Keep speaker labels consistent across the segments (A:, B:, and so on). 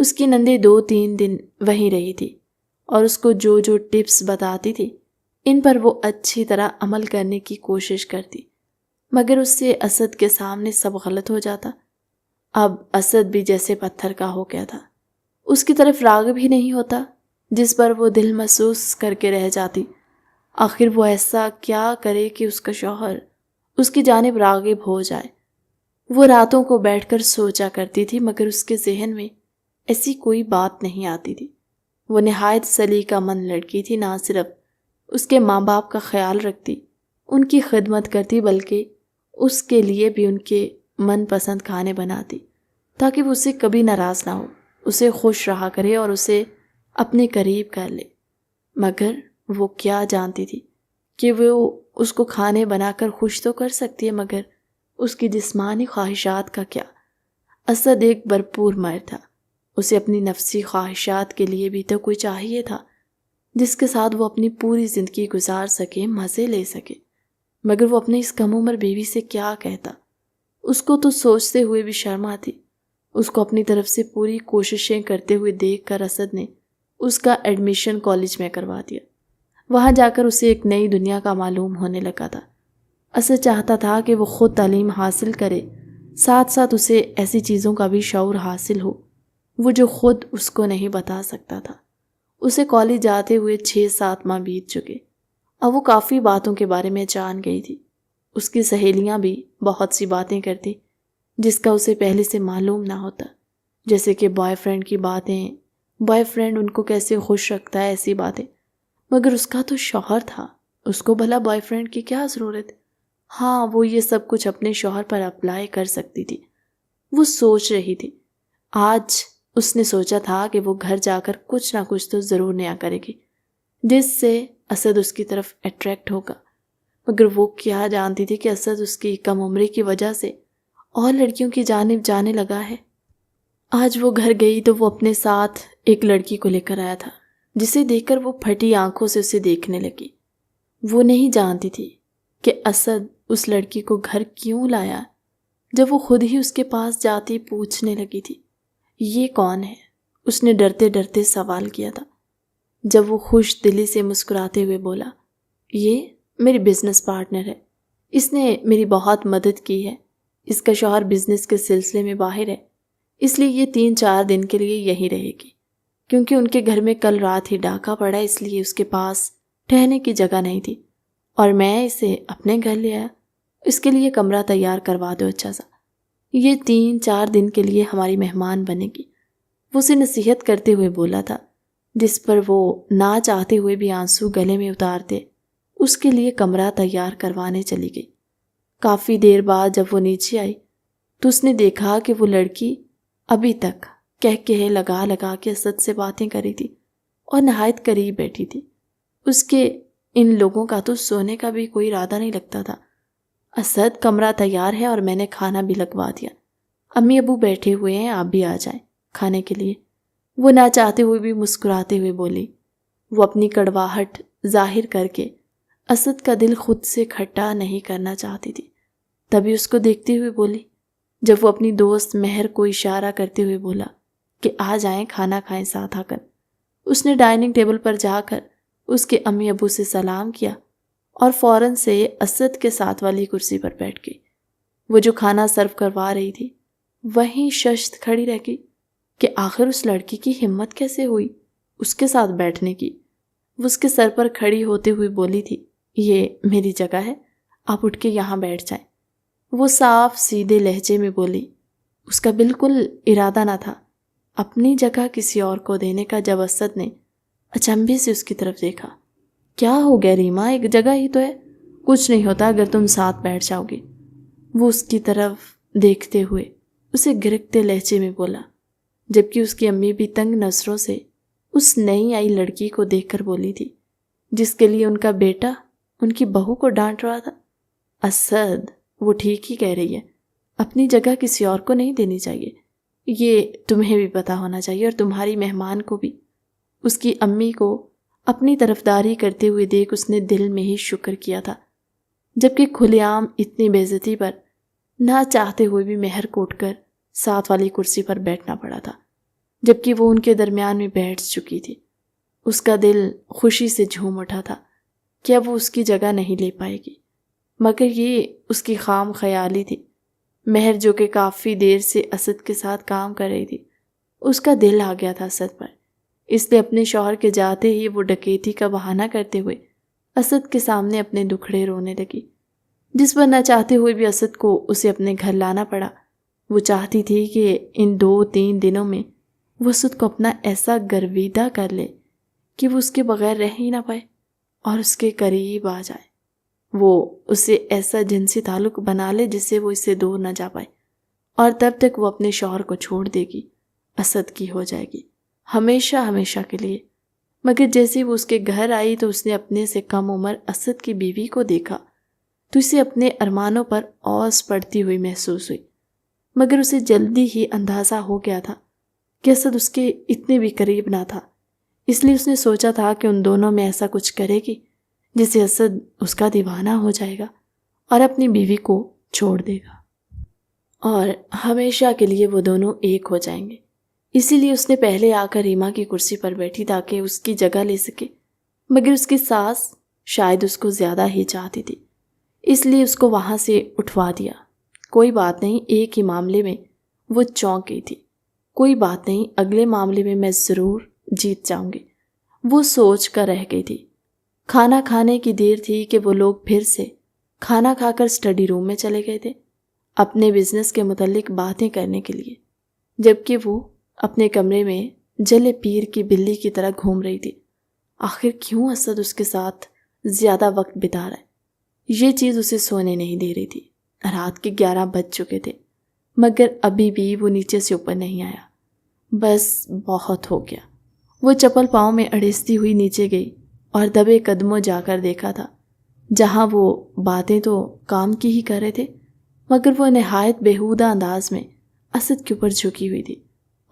A: اس کی نندے 2-3 دن وہیں رہی تھی اور اس کو جو جو ٹپس بتاتی تھی ان پر وہ اچھی طرح عمل کرنے کی کوشش کرتی، مگر اس سے اسد کے سامنے سب غلط ہو جاتا۔ اب اسد بھی جیسے پتھر کا ہو گیا تھا، اس کی طرف راغب ہی نہیں ہوتا جس پر وہ دل محسوس کر کے رہ جاتی۔ آخر وہ ایسا کیا کرے کہ اس کا شوہر اس کی جانب راغب ہو جائے۔ وہ راتوں کو بیٹھ کر سوچا کرتی تھی مگر اس کے ذہن میں ایسی کوئی بات نہیں آتی تھی۔ وہ نہایت سلیقہ مند لڑکی تھی، نہ صرف اس کے ماں باپ کا خیال رکھتی، ان کی خدمت کرتی، بلکہ اس کے لیے بھی ان کے من پسند کھانے بناتی تاکہ وہ اسے کبھی ناراض نہ ہو، اسے خوش رہا کرے اور اسے اپنے قریب کر لے۔ مگر وہ کیا جانتی تھی کہ وہ اس کو کھانے بنا کر خوش تو کر سکتی ہے، مگر اس کی جسمانی خواہشات کا کیا؟ اسد ایک بھرپور مرد تھا، اسے اپنی نفسی خواہشات کے لیے بھی تو کوئی چاہیے تھا جس کے ساتھ وہ اپنی پوری زندگی گزار سکے، مزے لے سکے۔ مگر وہ اپنے اس کم عمر بیوی سے کیا کہتا؟ اس کو تو سوچتے ہوئے بھی شرم آتی۔ اس کو اپنی طرف سے پوری کوششیں کرتے ہوئے دیکھ کر اسد نے اس کا ایڈمیشن کالج میں کروا دیا۔ وہاں جا کر اسے ایک نئی دنیا کا معلوم ہونے لگا تھا۔ اسد چاہتا تھا کہ وہ خود تعلیم حاصل کرے، ساتھ ساتھ اسے ایسی چیزوں کا بھی شعور حاصل ہو وہ جو خود اس کو نہیں بتا سکتا تھا۔ اسے کالج جاتے ہوئے 6-7 ماہ بیت چکے۔ اب وہ کافی باتوں کے بارے میں جان گئی تھی۔ اس کی سہیلیاں بھی بہت سی باتیں کرتی جس کا اسے پہلے سے معلوم نہ ہوتا، جیسے کہ بوائے فرینڈ کی باتیں، بوائے فرینڈ ان کو کیسے خوش رکھتا ہے، ایسی باتیں۔ مگر اس کا تو شوہر تھا، اس کو بھلا بوائے فرینڈ کی کیا ضرورت؟ ہاں، وہ یہ سب کچھ اپنے شوہر پر اپلائی کر سکتی تھی۔ وہ سوچ رہی تھی، آج اس نے سوچا تھا کہ وہ گھر جا کر کچھ نہ کچھ تو ضرور نیا کرے گی جس سے اسد اس کی طرف اٹریکٹ ہوگا۔ مگر وہ کیا جانتی تھی کہ اسد اس کی کم عمری کی وجہ سے اور لڑکیوں کی جانب جانے لگا ہے۔ آج وہ گھر گئی تو وہ اپنے ساتھ ایک لڑکی کو لے کر آیا تھا جسے دیکھ کر وہ پھٹی آنکھوں سے اسے دیکھنے لگی۔ وہ نہیں جانتی تھی کہ اسد اس لڑکی کو گھر کیوں لایا۔ جب وہ خود ہی اس کے پاس جاتی پوچھنے لگی تھی، یہ کون ہے؟ اس نے ڈرتے ڈرتے سوال کیا تھا۔ جب وہ خوش دلی سے مسکراتے ہوئے بولا، یہ میری بزنس پارٹنر ہے، اس نے میری بہت مدد کی ہے، اس کا شوہر بزنس کے سلسلے میں باہر ہے، اس لیے یہ 3-4 دن کے لیے یہی رہے گی، کیونکہ ان کے گھر میں کل رات ہی ڈاکہ پڑا، اس لیے اس کے پاس ٹھہرنے کی جگہ نہیں تھی اور میں اسے اپنے گھر لے آیا۔ اس کے لیے کمرہ تیار کروا دو اچھا سا، یہ 3-4 دن کے لیے ہماری مہمان بنے گی۔ وہ اسے نصیحت کرتے ہوئے بولا تھا، جس پر وہ نہ چاہتے ہوئے بھی آنسو گلے میں اتارتے اس کے لیے کمرہ تیار کروانے چلی گئی۔ کافی دیر بعد جب وہ نیچے آئی تو اس نے دیکھا کہ وہ لڑکی ابھی تک کہے لگا لگا کے اسد سے باتیں کری تھی اور نہایت قریب بیٹھی تھی۔ اس کے ان لوگوں کا تو سونے کا بھی کوئی ارادہ نہیں لگتا تھا۔ اسد، کمرہ تیار ہے اور میں نے کھانا بھی لگوا دیا، امی ابو بیٹھے ہوئے ہیں، آپ بھی آ جائیں کھانے کے لیے۔ وہ نہ چاہتے ہوئے بھی مسکراتے ہوئے بولی۔ وہ اپنی کڑواہٹ ظاہر کر کے اسد کا دل خود سے کھٹا نہیں کرنا چاہتی تھی، تبھی اس کو دیکھتے ہوئے بولی۔ جب وہ اپنی دوست مہر کو اشارہ کرتے ہوئے بولا کہ آ جائیں کھانا کھائیں ساتھ آ کر، اس نے ڈائننگ ٹیبل پر جا کر اس کے امی ابو سے سلام کیا اور فوراً سے اسد کے ساتھ والی کرسی پر بیٹھ گئی۔ وہ جو کھانا سرو کروا رہی تھی وہیں ششت کھڑی رہ گئی کہ آخر اس لڑکی کی ہمت کیسے ہوئی اس کے ساتھ بیٹھنے کی۔ وہ اس کے سر پر کھڑی ہوتے ہوئے بولی تھی، یہ میری جگہ ہے، آپ اٹھ کے یہاں بیٹھ جائیں۔ وہ صاف سیدھے لہجے میں بولی۔ اس کا بالکل ارادہ نہ تھا اپنی جگہ کسی اور کو دینے کا۔ جب اسد نے اچنبھے سے اس کی طرف دیکھا، کیا ہو گیا ریما، ایک جگہ ہی تو ہے، کچھ نہیں ہوتا اگر تم ساتھ بیٹھ جاؤ گی۔ وہ اس کی طرف دیکھتے ہوئے اسے گرکتے لہجے میں بولا، جبکہ اس کی امی بھی تنگ نظروں سے اس نئی آئی لڑکی کو دیکھ کر بولی تھی جس کے لیے ان کا بیٹا ان کی بہو کو ڈانٹ رہا تھا۔ اسد، وہ ٹھیک ہی کہہ رہی ہے، اپنی جگہ کسی اور کو نہیں دینی چاہیے، یہ تمہیں بھی پتہ ہونا چاہیے اور تمہاری مہمان کو بھی۔ اس کی امی کو اپنی طرفداری کرتے ہوئے دیکھ اس نے دل میں ہی شکر کیا تھا، جبکہ کھلے عام اتنی بے عزتی پر نہ چاہتے ہوئے بھی مہر کو اٹھ کر ساتھ والی کرسی پر بیٹھنا پڑا تھا۔ جبکہ وہ ان کے درمیان میں بیٹھ چکی تھی۔ اس کا دل خوشی سے جھوم اٹھا تھا کہ اب وہ اس کی جگہ نہیں لے پائے گی، مگر یہ اس کی خام خیالی تھی۔ مہر جو کہ کافی دیر سے اسد کے ساتھ کام کر رہی تھی، اس کا دل آ گیا تھا اسد پر، اس لیے اپنے شوہر کے جاتے ہی وہ ڈکیتی کا بہانہ کرتے ہوئے اسد کے سامنے اپنے دکھڑے رونے لگی، جس پر نہ چاہتے ہوئے بھی اسد کو اسے اپنے گھر لانا پڑا۔ وہ چاہتی تھی کہ ان 2-3 دنوں میں وہ اسد کو اپنا ایسا گرویدہ کر لے کہ وہ اس کے بغیر رہ ہی نہ پائے اور اس کے قریب آ جائے۔ وہ اسے ایسا جنسی تعلق بنا لے جس سے وہ اس سے دور نہ جا پائے، اور تب تک وہ اپنے شوہر کو چھوڑ دے گی، اسد کی ہو جائے گی ہمیشہ ہمیشہ کے لیے۔ مگر جیسے وہ اس کے گھر آئی تو اس نے اپنے سے کم عمر اسد کی بیوی کو دیکھا تو اسے اپنے ارمانوں پر اوس پڑتی ہوئی محسوس ہوئی، مگر اسے جلدی ہی اندازہ ہو گیا تھا کہ اسد اس کے اتنے بھی قریب نہ تھا، اس لیے اس نے سوچا تھا کہ ان دونوں میں ایسا کچھ کرے گی جس سے اسد اس کا دیوانہ ہو جائے گا اور اپنی بیوی کو چھوڑ دے گا اور ہمیشہ کے لیے وہ دونوں ایک ہو جائیں گے۔ اسی لیے اس نے پہلے آ کر ریما کی کرسی پر بیٹھی تاکہ اس کی جگہ لے سکے، مگر اس کی ساس شاید اس کو زیادہ ہی چاہتی تھی، اس لیے اس کو وہاں سے اٹھوا دیا۔ کوئی بات نہیں، ایک ہی معاملے میں وہ چونک گئی تھی، کوئی بات نہیں، اگلے معاملے میں میں ضرور جیت جاؤں گی، وہ سوچ کر رہ گئی تھی۔ کھانا کھانے کی دیر تھی کہ وہ لوگ پھر سے کھانا کھا کر اسٹڈی روم میں چلے گئے تھے اپنے بزنس کے متعلق باتیں کرنے کے لیے، جبکہ وہ اپنے کمرے میں جلے پیر کی بلی کی طرح گھوم رہی تھی۔ آخر کیوں اسد اس کے ساتھ زیادہ وقت بتا رہا ہے؟ یہ چیز اسے سونے نہیں دے رہی تھی۔ رات کے 11 بج چکے تھے، مگر ابھی بھی وہ نیچے سے اوپر نہیں آیا۔ بس بہت ہو گیا۔ وہ چپل پاؤں میں اڑیستی ہوئی نیچے گئی اور دبے قدموں جا کر دیکھا تھا جہاں وہ باتیں تو کام کی ہی کر رہے تھے، مگر وہ نہایت بیہودہ انداز میں اسد کے اوپر جھکی ہوئی تھی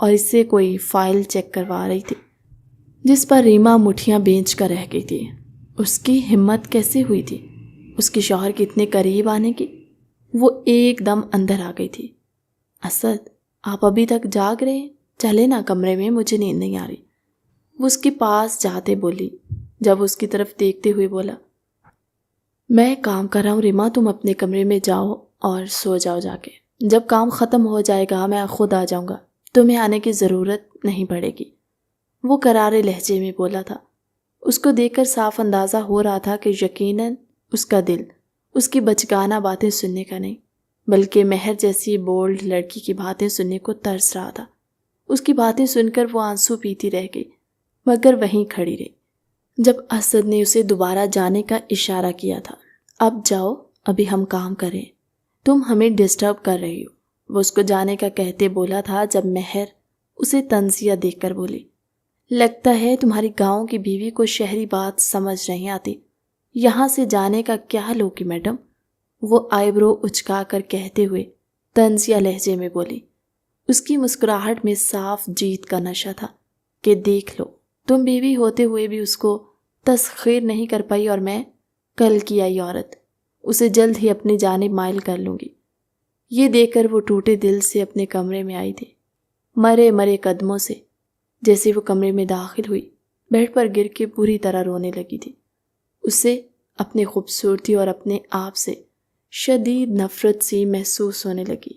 A: اور اس سے کوئی فائل چیک کروا رہی تھی جس پر ریما مٹھیاں بینچ کر رہ گئی تھی۔ اس کی ہمت کیسے ہوئی تھی اس کے شوہر کے اتنے قریب آنے کی؟ وہ ایک دم اندر آ گئی تھی۔ اسد، آپ ابھی تک جاگ رہے ہیں؟ چلے نا کمرے میں، مجھے نیند نہیں آ رہی۔ وہ اس کے پاس جاتے بولی، جب اس کی طرف دیکھتے ہوئے بولا، میں کام کر رہا ہوں ریما، تم اپنے کمرے میں جاؤ اور سو جاؤ جا کے، جب کام ختم ہو جائے گا میں خود آ جاؤں گا، تمہیں آنے کی ضرورت نہیں پڑے گی، وہ کرارے لہجے میں بولا تھا۔ اس کو دیکھ کر صاف اندازہ ہو رہا تھا کہ یقیناً اس کا دل اس کی بچگانہ باتیں سننے کا نہیں، بلکہ مہر جیسی بولڈ لڑکی کی باتیں سننے کو ترس رہا تھا۔ اس کی باتیں سن کر وہ آنسو پیتی رہ گئی، مگر وہیں کھڑی رہی۔ جب اسد نے اسے دوبارہ جانے کا اشارہ کیا تھا، اب جاؤ، ابھی ہم کام کریں، تم ہمیں ڈسٹرب کر رہی ہو، وہ اس کو جانے کا کہتے بولا تھا جب مہر اسے طنزیہ دیکھ کر بولی، لگتا ہے تمہاری گاؤں کی بیوی کو شہری بات سمجھ نہیں آتی، یہاں سے جانے کا کیا لوگی میڈم، وہ آئی برو اچکا کر کہتے ہوئے طنزیہ لہجے میں بولی۔ اس کی مسکراہٹ میں صاف جیت کا نشہ تھا کہ دیکھ لو، تم بیوی ہوتے ہوئے بھی اس کو تسخیر نہیں کر پائی اور میں کل کی آئی عورت اسے جلد ہی اپنی جانب مائل کر لوں گی۔ یہ دیکھ کر وہ ٹوٹے دل سے اپنے کمرے میں آئی تھی، مرے مرے قدموں سے۔ جیسے وہ کمرے میں داخل ہوئی، بیڈ پر گر کے پوری طرح رونے لگی تھی۔ اسے اپنی خوبصورتی اور اپنے آپ سے شدید نفرت سی محسوس ہونے لگی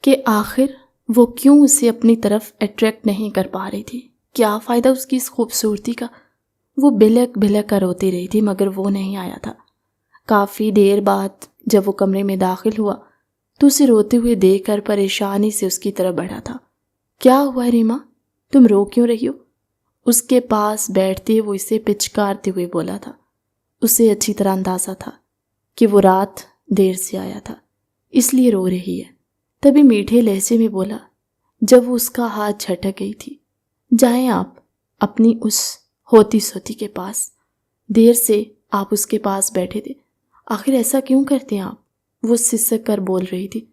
A: کہ آخر وہ کیوں اسے اپنی طرف اٹریکٹ نہیں کر پا رہی تھی۔ کیا فائدہ اس کی اس خوبصورتی کا؟ وہ بلک بلک کر روتی رہی تھی مگر وہ نہیں آیا تھا۔ کافی دیر بعد جب وہ کمرے میں داخل ہوا تو اسے روتے ہوئے دیکھ کر پریشانی سے اس کی طرف بڑھا تھا۔ کیا ہوا ریما، تم رو کیوں رہی ہو؟ اس کے پاس بیٹھتے وہ اسے پچکارتے ہوئے بولا تھا۔ اسے اچھی طرح اندازہ تھا کہ وہ رات دیر سے آیا تھا، اس لیے رو رہی ہے۔ تبھی میٹھے لہجے میں بولا جب وہ اس کا ہاتھ جھٹک گئی تھی، جائیں آپ اپنی اس ہوتی سوتی کے پاس، دیر سے آپ اس کے پاس بیٹھے تھے، آخر ایسا کیوں کرتے ہیں آپ؟ وہ سسک کر بول رہی تھی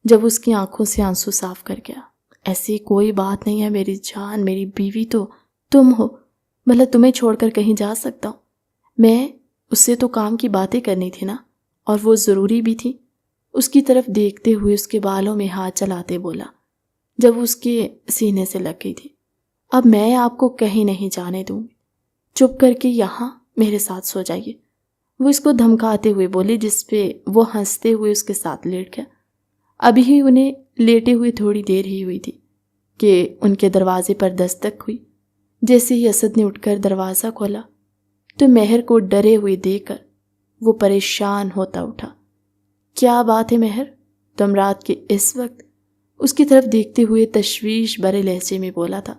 A: جب اس کی آنکھوں سے آنسو صاف کر گیا۔ ایسی کوئی بات نہیں ہے میری جان، میری بیوی تو تم ہو، بھلا تمہیں چھوڑ کر کہیں جا سکتا ہوں؟ میں اس سے تو کام کی باتیں کرنی تھی نا، اور وہ ضروری بھی تھی۔ اس کی طرف دیکھتے ہوئے اس کے بالوں میں ہاتھ چلاتے بولا، جب اس کے سینے سے لگ گئی تھی۔ اب میں آپ کو کہیں نہیں جانے دوں گی، چپ کر کے یہاں میرے ساتھ سو جائیے، وہ اس کو دھمکاتے ہوئے بولی، جس پہ وہ ہنستے ہوئے اس کے ساتھ لیٹ گیا۔ ابھی ہی انہیں لیٹے ہوئے تھوڑی دیر ہی ہوئی تھی کہ ان کے دروازے پر دستک ہوئی۔ جیسے ہی اسد نے اٹھ کر دروازہ کھولا تو مہر کو ڈرے ہوئے دیکھ کر وہ پریشان ہوتا اٹھا۔ کیا بات ہے مہر؟ تم رات کے اس وقت؟ اس کی طرف دیکھتے ہوئے تشویش بھرے لہجے میں بولا تھا،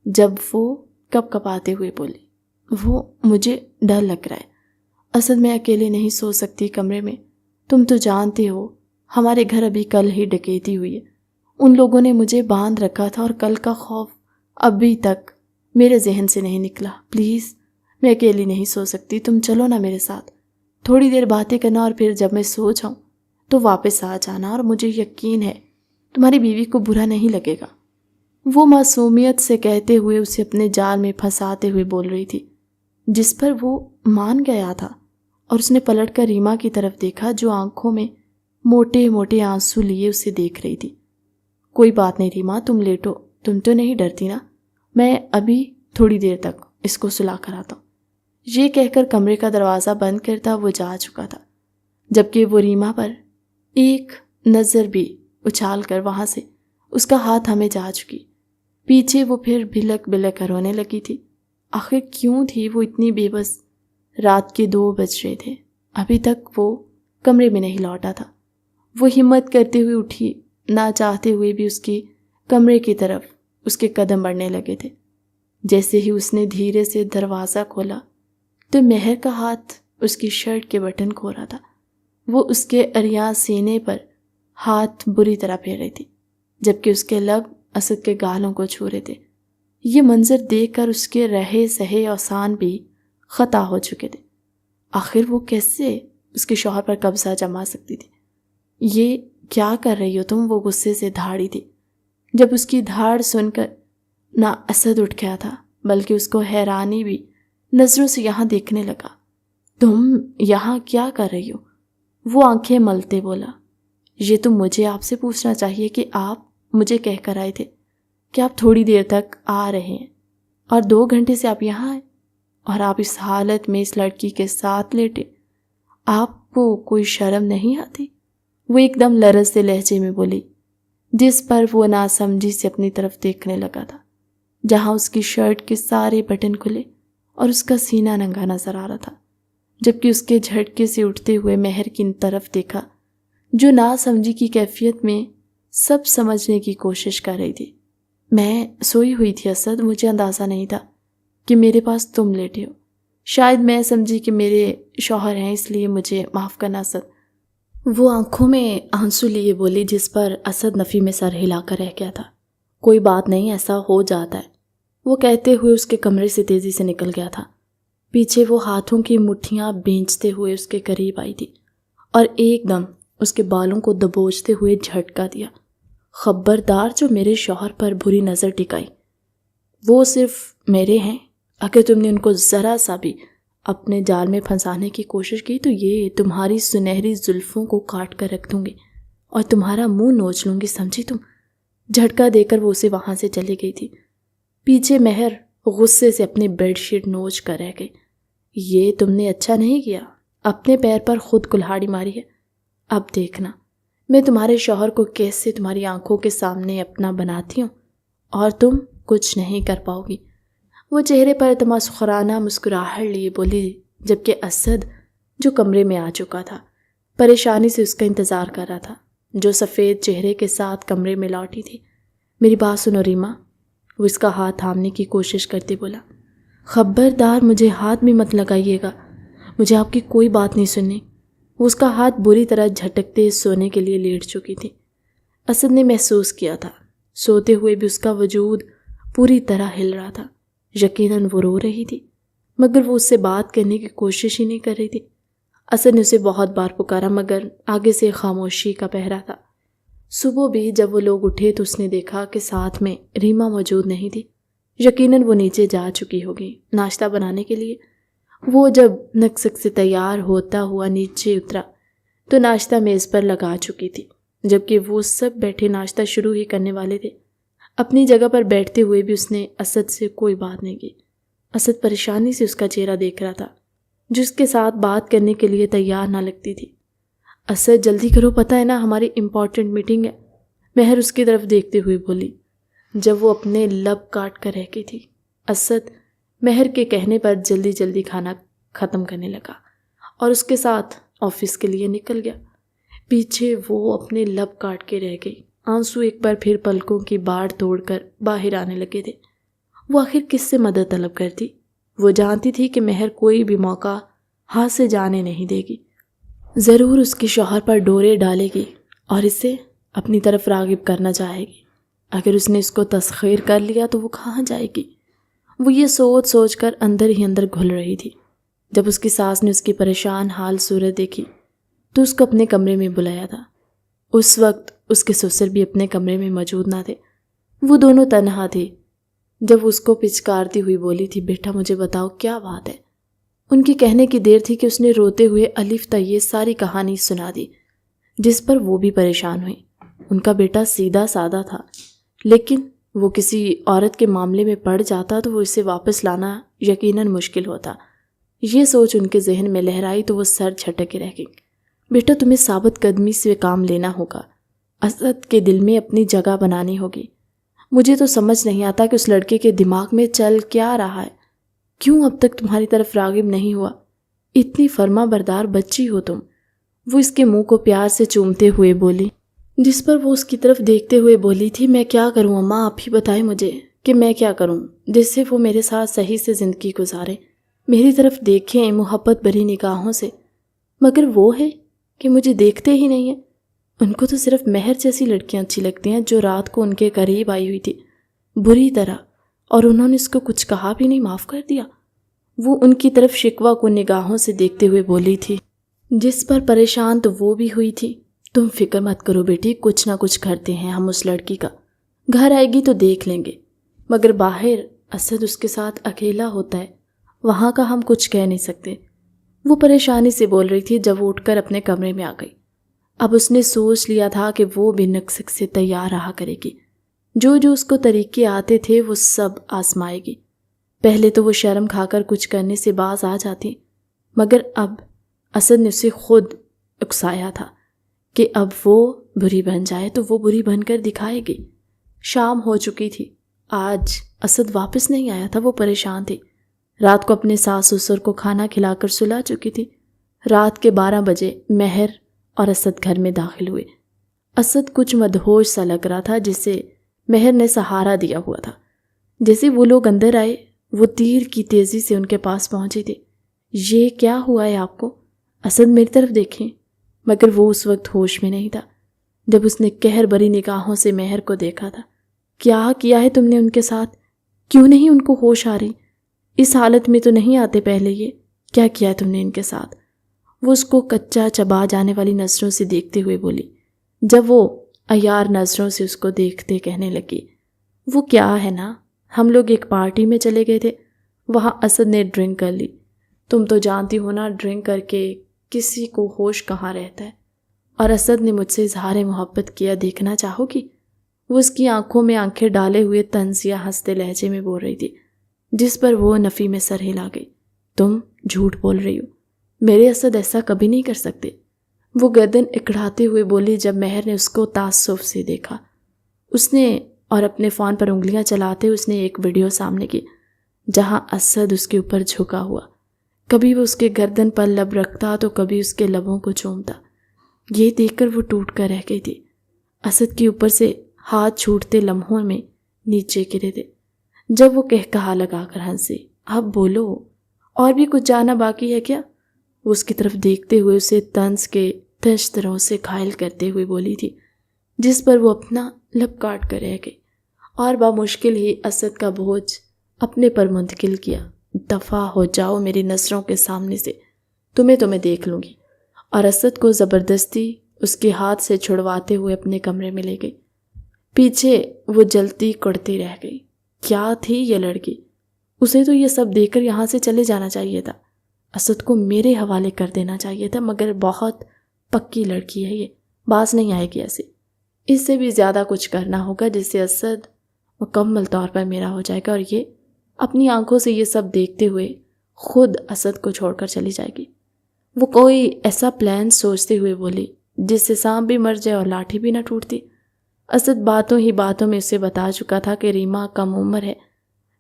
A: جب وہ کپ کپاتے ہوئے بولی، وہ مجھے ڈر لگ رہا ہے اسد، میں اکیلے نہیں سو سکتی کمرے میں، تم تو جانتے ہو ہمارے گھر ابھی کل ہی ڈکیتی ہوئی ہے، ان لوگوں نے مجھے باندھ رکھا تھا اور کل کا خوف ابھی تک میرے ذہن سے نہیں نکلا، پلیز میں اکیلی نہیں سو سکتی، تم چلو نا میرے ساتھ، تھوڑی دیر باتیں کرنا اور پھر جب میں سو جاؤں تو واپس آ جانا، اور مجھے یقین ہے تمہاری بیوی کو برا نہیں لگے گا۔ وہ معصومیت سے کہتے ہوئے اسے اپنے جال میں پھنساتے ہوئے بول رہی تھی، جس پر وہ مان گیا تھا، اور اس نے پلٹ کر ریما کی طرف دیکھا جو آنکھوں میں موٹے موٹے آنسو لیے اسے دیکھ رہی تھی۔ کوئی بات نہیں ریما، تم لیٹو، تم تو نہیں ڈرتی نا، میں ابھی تھوڑی دیر تک اس کو سلا کر آتا ہوں۔ یہ کہہ کر کمرے کا دروازہ بند کرتا وہ جا چکا تھا، جبکہ وہ ریما پر ایک نظر بھی اچھال کر وہاں سے اس کا ہاتھ ہمیں جا چکی۔ پیچھے وہ پھر بھلک بھلک کر رونے لگی تھی۔ آخر کیوں تھی وہ اتنی بے بس؟ رات کے 2 بج رہے تھے، ابھی تک وہ کمرے میں نہیں لوٹا تھا۔ وہ ہمت کرتے ہوئے اٹھی، نہ چاہتے ہوئے بھی اس کی کمرے کی طرف اس کے قدم بڑھنے لگے تھے۔ جیسے ہی اس نے دھیرے سے دروازہ کھولا تو مہر کا ہاتھ اس کی شرٹ کے بٹن کھو رہا تھا۔ وہ اس کے عریاں سینے پر ہاتھ بری طرح پھیر رہی تھی، جبکہ اس کے لب اسد کے گالوں کو چھو رہے تھے۔ یہ منظر دیکھ کر اس کے رہے سہے اوسان بھی خطا ہو چکے تھے۔ آخر وہ کیسے اس کے شوہر پر قبضہ جما سکتی تھی؟ یہ کیا کر رہی ہو تم؟ وہ غصے سے دھاڑی تھی۔ جب اس کی دھاڑ سن کر نہ اسد اٹھ گیا تھا بلکہ اس کو حیرانی بھی نظروں سے یہاں دیکھنے لگا۔ تم یہاں کیا کر رہی ہو؟ وہ آنکھیں ملتے بولا، یہ تو مجھے آپ سے پوچھنا چاہیے کہ آپ مجھے کہہ کر آئے تھے کہ آپ تھوڑی دیر تک آ رہے ہیں، اور 2 گھنٹے سے آپ یہاں آئے، اور آپ اس حالت میں اس لڑکی کے ساتھ لیٹے، آپ کو کوئی شرم نہیں آتی؟ وہ ایک دم لرزتے لہجے میں بولی، جس پر وہ ناسمجھی سے اپنی طرف دیکھنے لگا تھا، جہاں اس کی شرٹ کے سارے بٹن کھلے اور اس کا سینہ ننگا نظر آ رہا تھا، جبکہ اس کے جھٹکے سے اٹھتے ہوئے مہر کی طرف دیکھا جو ناسمجھی کی کیفیت میں سب سمجھنے کی کوشش کر رہی تھی۔ میں سوئی ہوئی تھی اسد، مجھے اندازہ نہیں تھا کہ میرے پاس تم لیٹے ہو، شاید میں سمجھی کہ میرے شوہر ہیں، اس لیے مجھے معاف کرنا اسد۔ وہ آنکھوں میں آنسو لیے بولی، جس پر اسد نفی میں سر ہلا کر رہ گیا تھا۔ کوئی بات نہیں، ایسا ہو جاتا ہے، وہ کہتے ہوئے اس کے کمرے سے تیزی سے نکل گیا تھا۔ پیچھے وہ ہاتھوں کی مٹھیاں بھینچتے ہوئے اس کے قریب آئی تھی اور ایک دم اس کے بالوں کو دبوچتے ہوئے جھٹکا دیا۔ خبردار جو میرے شوہر پر بری نظر ٹکائی، وہ صرف میرے ہیں، اگر تم نے ان کو ذرا سا بھی اپنے جال میں پھنسانے کی کوشش کی تو یہ تمہاری سنہری زلفوں کو کاٹ کر رکھ دوں گی اور تمہارا منہ نوچ لوں گی، سمجھی تم؟ جھٹکا دے کر وہ اسے وہاں سے چلی گئی تھی۔ پیچھے مہر غصے سے اپنی بیڈ شیٹ نوچ کر رہ گئی۔ یہ تم نے اچھا نہیں کیا، اپنے پیر پر خود کلہاڑی ماری ہے۔ اب دیکھنا میں تمہارے شوہر کو کیسے تمہاری آنکھوں کے سامنے اپنا بناتی ہوں، اور تم کچھ نہیں کر پاؤ گی۔ وہ چہرے پر تماسخرانہ مسکراہٹ لیے بولی، جبکہ اسد جو کمرے میں آ چکا تھا پریشانی سے اس کا انتظار کر رہا تھا، جو سفید چہرے کے ساتھ کمرے میں لوٹی تھی۔ میری بات سنو ریما، وہ اس کا ہاتھ تھامنے کی کوشش کرتے بولا۔ خبردار مجھے ہاتھ میں مت لگائیے گا، مجھے آپ کی کوئی بات نہیں سننی۔ وہ اس کا ہاتھ بری طرح جھٹکتے سونے کے لیے لیٹ چکی تھی۔ اسد نے محسوس کیا تھا سوتے ہوئے بھی اس کا وجود پوری طرح ہل رہا تھا۔ یقیناً وہ رو رہی تھی، مگر وہ اس سے بات کرنے کی کوشش ہی نہیں کر رہی تھی۔ اسد نے اسے بہت بار پکارا مگر آگے سے خاموشی کا پہرا تھا۔ صبح بھی جب وہ لوگ اٹھے تو اس نے دیکھا کہ ساتھ میں ریما موجود نہیں تھی۔ یقیناً وہ نیچے جا چکی ہوگی ناشتہ بنانے کے لیے۔ وہ جب نکسک سے تیار ہوتا ہوا نیچے اترا تو ناشتہ میز پر لگا چکی تھی، جبکہ وہ سب بیٹھے ناشتہ شروع ہی کرنے والے تھے اپنی جگہ پر بیٹھتے ہوئے بھی اس نے اسد سے کوئی بات نہیں کی۔ اسد پریشانی سے اس کا چہرہ دیکھ رہا تھا، جس کے ساتھ بات کرنے کے لیے تیار نہ لگتی تھی۔ اسد جلدی کرو، پتہ ہے نا ہماری امپورٹنٹ میٹنگ ہے، مہر اس کی طرف دیکھتے ہوئے بولی، جب وہ اپنے لب کاٹ کر رہ گئی تھی۔ اسد مہر کے کہنے پر جلدی جلدی کھانا ختم کرنے لگا اور اس کے ساتھ آفس کے لیے نکل گیا۔ پیچھے وہ اپنے لب کاٹ کے رہ گئی۔ آنسو ایک بار پھر پلکوں کی باڑ توڑ کر باہر آنے لگے تھے۔ وہ آخر کس سے مدد طلب کرتی؟ وہ جانتی تھی کہ مہر کوئی بھی موقع ہاتھ سے جانے نہیں دے گی، ضرور اس کے شوہر پر ڈورے ڈالے گی اور اسے اپنی طرف راغب کرنا چاہے گی۔ اگر اس نے اس کو تسخیر کر لیا تو وہ کہاں جائے گی؟ وہ یہ سوچ سوچ کر اندر ہی اندر گھل رہی تھی۔ جب اس کی ساس نے اس کی پریشان حال صورت دیکھی تو اس کو اپنے کمرے میں بلایا تھا۔ اس وقت اس کے سسر بھی اپنے کمرے میں موجود نہ تھے، وہ دونوں تنہا تھے۔ جب اس کو پچکارتی ہوئی بولی تھی، بیٹا مجھے بتاؤ کیا بات ہے؟ ان کی کہنے کی دیر تھی کہ اس نے روتے ہوئے الف تا یہ ساری کہانی سنا دی، جس پر وہ بھی پریشان ہوئی۔ ان کا بیٹا سیدھا سادہ تھا، لیکن وہ کسی عورت کے معاملے میں پڑ جاتا تو وہ اسے واپس لانا یقیناً مشکل ہوتا۔ یہ سوچ ان کے ذہن میں لہرائی تو وہ سر جھٹکے رہ گئی۔ بیٹا تمہیں ثابت قدمی سے کام لینا ہوگا، اسد کے دل میں اپنی جگہ بنانی ہوگی۔ مجھے تو سمجھ نہیں آتا کہ اس لڑکے کے دماغ میں چل کیا رہا ہے، کیوں اب تک تمہاری طرف راغب نہیں ہوا؟ اتنی فرما بردار بچی ہو تم۔ وہ اس کے منہ کو پیار سے چومتے ہوئے بولی، جس پر وہ اس کی طرف دیکھتے ہوئے بولی تھی، میں کیا کروں اماں، آپ ہی بتائیں مجھے کہ میں کیا کروں جس سے وہ میرے ساتھ صحیح سے زندگی گزارے، میری طرف دیکھیں محبت بھری نگاہوں سے، مگر وہ ہے کہ مجھے دیکھتے ہی نہیں ہیں۔ ان کو تو صرف مہر جیسی لڑکیاں اچھی لگتی ہیں جو رات کو ان کے قریب آئی ہوئی تھی بری طرح، اور انہوں نے اس کو کچھ کہا بھی نہیں، معاف کر دیا۔ وہ ان کی طرف شکوہ کو نگاہوں سے دیکھتے ہوئے بولی تھی، جس پر پریشان تو وہ بھی ہوئی تھی۔ تم فکر مت کرو بیٹی، کچھ نہ کچھ کرتے ہیں ہم اس لڑکی کا، گھر آئے گی تو دیکھ لیں گے، مگر باہر اسد اس کے ساتھ اکیلا ہوتا ہے، وہاں کا ہم کچھ کہہ نہیں سکتے۔ وہ پریشانی سے بول رہی تھی جب وہ اٹھ کر اپنے کمرے میں آ گئی۔ اب اس نے سوچ لیا تھا کہ وہ بھی نقص سے تیار رہا کرے گی، جو جو اس کو طریقے آتے تھے وہ سب آزمائے گی۔ پہلے تو وہ شرم کھا کر کچھ کرنے سے باز آ جاتی، مگر اب اسد نے اسے خود اکسایا تھا کہ اب وہ بری بن جائے تو وہ بری بن کر دکھائے گی۔ شام ہو چکی تھی، آج اسد واپس نہیں آیا تھا، وہ پریشان تھی۔ رات کو اپنے ساس سسر کو کھانا کھلا کر سلا چکی تھی۔ رات کے 12 بجے مہر اور اسد گھر میں داخل ہوئے۔ اسد کچھ مدہوش سا لگ رہا تھا، جسے مہر نے سہارا دیا ہوا تھا۔ جیسے وہ لوگ اندر آئے، وہ تیر کی تیزی سے ان کے پاس پہنچے تھے۔ یہ کیا ہوا ہے آپ کو؟ اسد میری طرف دیکھیں، مگر وہ اس وقت ہوش میں نہیں تھا۔ جب اس نے قہر بری نگاہوں سے مہر کو دیکھا تھا، کیا کیا ہے تم نے ان کے ساتھ؟ کیوں نہیں ان کو ہوش آ رہی؟ اس حالت میں تو نہیں آتے پہلے، یہ کیا کیا ہے تم نے ان کے ساتھ؟ وہ اس کو کچا چبا جانے والی نظروں سے دیکھتے ہوئے بولی، جب وہ عیار نظروں سے اس کو دیکھتے کہنے لگی، وہ کیا ہے نا، ہم لوگ ایک پارٹی میں چلے گئے تھے، وہاں اسد نے ڈرنک کر لی، تم تو جانتی ہو نا ڈرنک کر کے کسی کو ہوش کہاں رہتا ہے، اور اسد نے مجھ سے اظہار محبت کیا، دیکھنا چاہو گی؟ وہ اس کی آنکھوں میں آنکھیں ڈالے ہوئے طنزیہ ہنستے لہجے میں بول رہی تھی، جس پر وہ نفی میں سر ہلا گئی۔ تم جھوٹ بول رہی ہو، میرے اسد ایسا کبھی نہیں کر سکتے، وہ گردن اکڑاتے ہوئے بولی۔ جب مہر نے اس کو تعصب سے دیکھا، اس نے اور اپنے فون پر انگلیاں چلاتے اس نے ایک ویڈیو سامنے کی جہاں اسد اس کے اوپر جھکا ہوا، کبھی وہ اس کے گردن پر لب رکھتا تو کبھی اس کے لبوں کو چومتا۔ یہ دیکھ کر وہ ٹوٹ کر رہ گئی تھی۔ اسد کے اوپر سے ہاتھ چھوٹتے لمحوں میں نیچے گرے تھے۔ جب وہ کہا لگا کر ہنسی، اب بولو، اور بھی کچھ جانا باقی ہے کیا؟ وہ اس کی طرف دیکھتے ہوئے اسے طنز کے تشتروں سے گھائل کرتے ہوئے بولی تھی، جس پر وہ اپنا لب کاٹ کر رہ گئی اور بامشکل ہی اسد کا بوجھ اپنے پر منتقل کیا۔ دفع ہو جاؤ میری نظروں کے سامنے سے، تمہیں دیکھ لوں گی۔ اور اسد کو زبردستی اس کے ہاتھ سے چھڑواتے ہوئے اپنے کمرے میں لے گئی۔ پیچھے وہ جلتی کڑتی رہ گئی۔ کیا تھی یہ لڑکی؟ اسے تو یہ سب دیکھ کر یہاں سے چلے جانا چاہیے تھا، اسد کو میرے حوالے کر دینا چاہیے تھا، مگر بہت پکی لڑکی ہے، یہ باز نہیں آئے گی ایسے۔ اس سے بھی زیادہ کچھ کرنا ہوگا جس سے اسد مکمل طور پر میرا ہو جائے گا، اور یہ اپنی آنکھوں سے یہ سب دیکھتے ہوئے خود اسد کو چھوڑ کر چلی جائے گی۔ وہ کوئی ایسا پلان سوچتے ہوئے بولی جس سے سانپ بھی مر جائے اور لاٹھی بھی نہ ٹوٹتی۔ اسد باتوں ہی باتوں میں اسے بتا چکا تھا کہ ریما کم عمر ہے،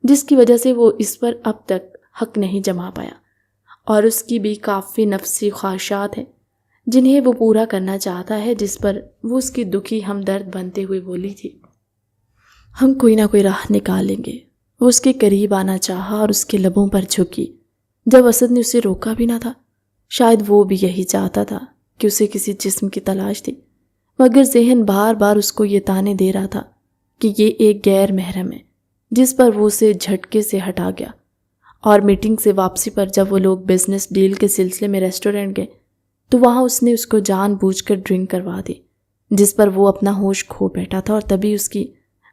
A: جس کی وجہ سے وہ اس پر اب تک حق نہیں جما پایا، اور اس کی بھی کافی نفسی خواہشات ہیں جنہیں وہ پورا کرنا چاہتا ہے، جس پر وہ اس کی دکھی ہمدرد بنتے ہوئے بولی تھی، ہم کوئی نہ کوئی راہ نکالیں گے۔ وہ اس کے قریب آنا چاہا اور اس کے لبوں پر جھکی جب اسد نے اسے روکا بھی نہ تھا۔ شاید وہ بھی یہی چاہتا تھا کہ اسے کسی جسم کی تلاش تھی، مگر ذہن بار بار اس کو یہ تانے دے رہا تھا کہ یہ ایک غیر محرم ہے، جس پر وہ اسے جھٹکے سے ہٹا گیا۔ اور میٹنگ سے واپسی پر جب وہ لوگ بزنس ڈیل کے سلسلے میں ریسٹورنٹ گئے تو وہاں اس نے اس کو جان بوجھ کر ڈرنک کروا دی، جس پر وہ اپنا ہوش کھو بیٹھا تھا، اور تبھی اس کی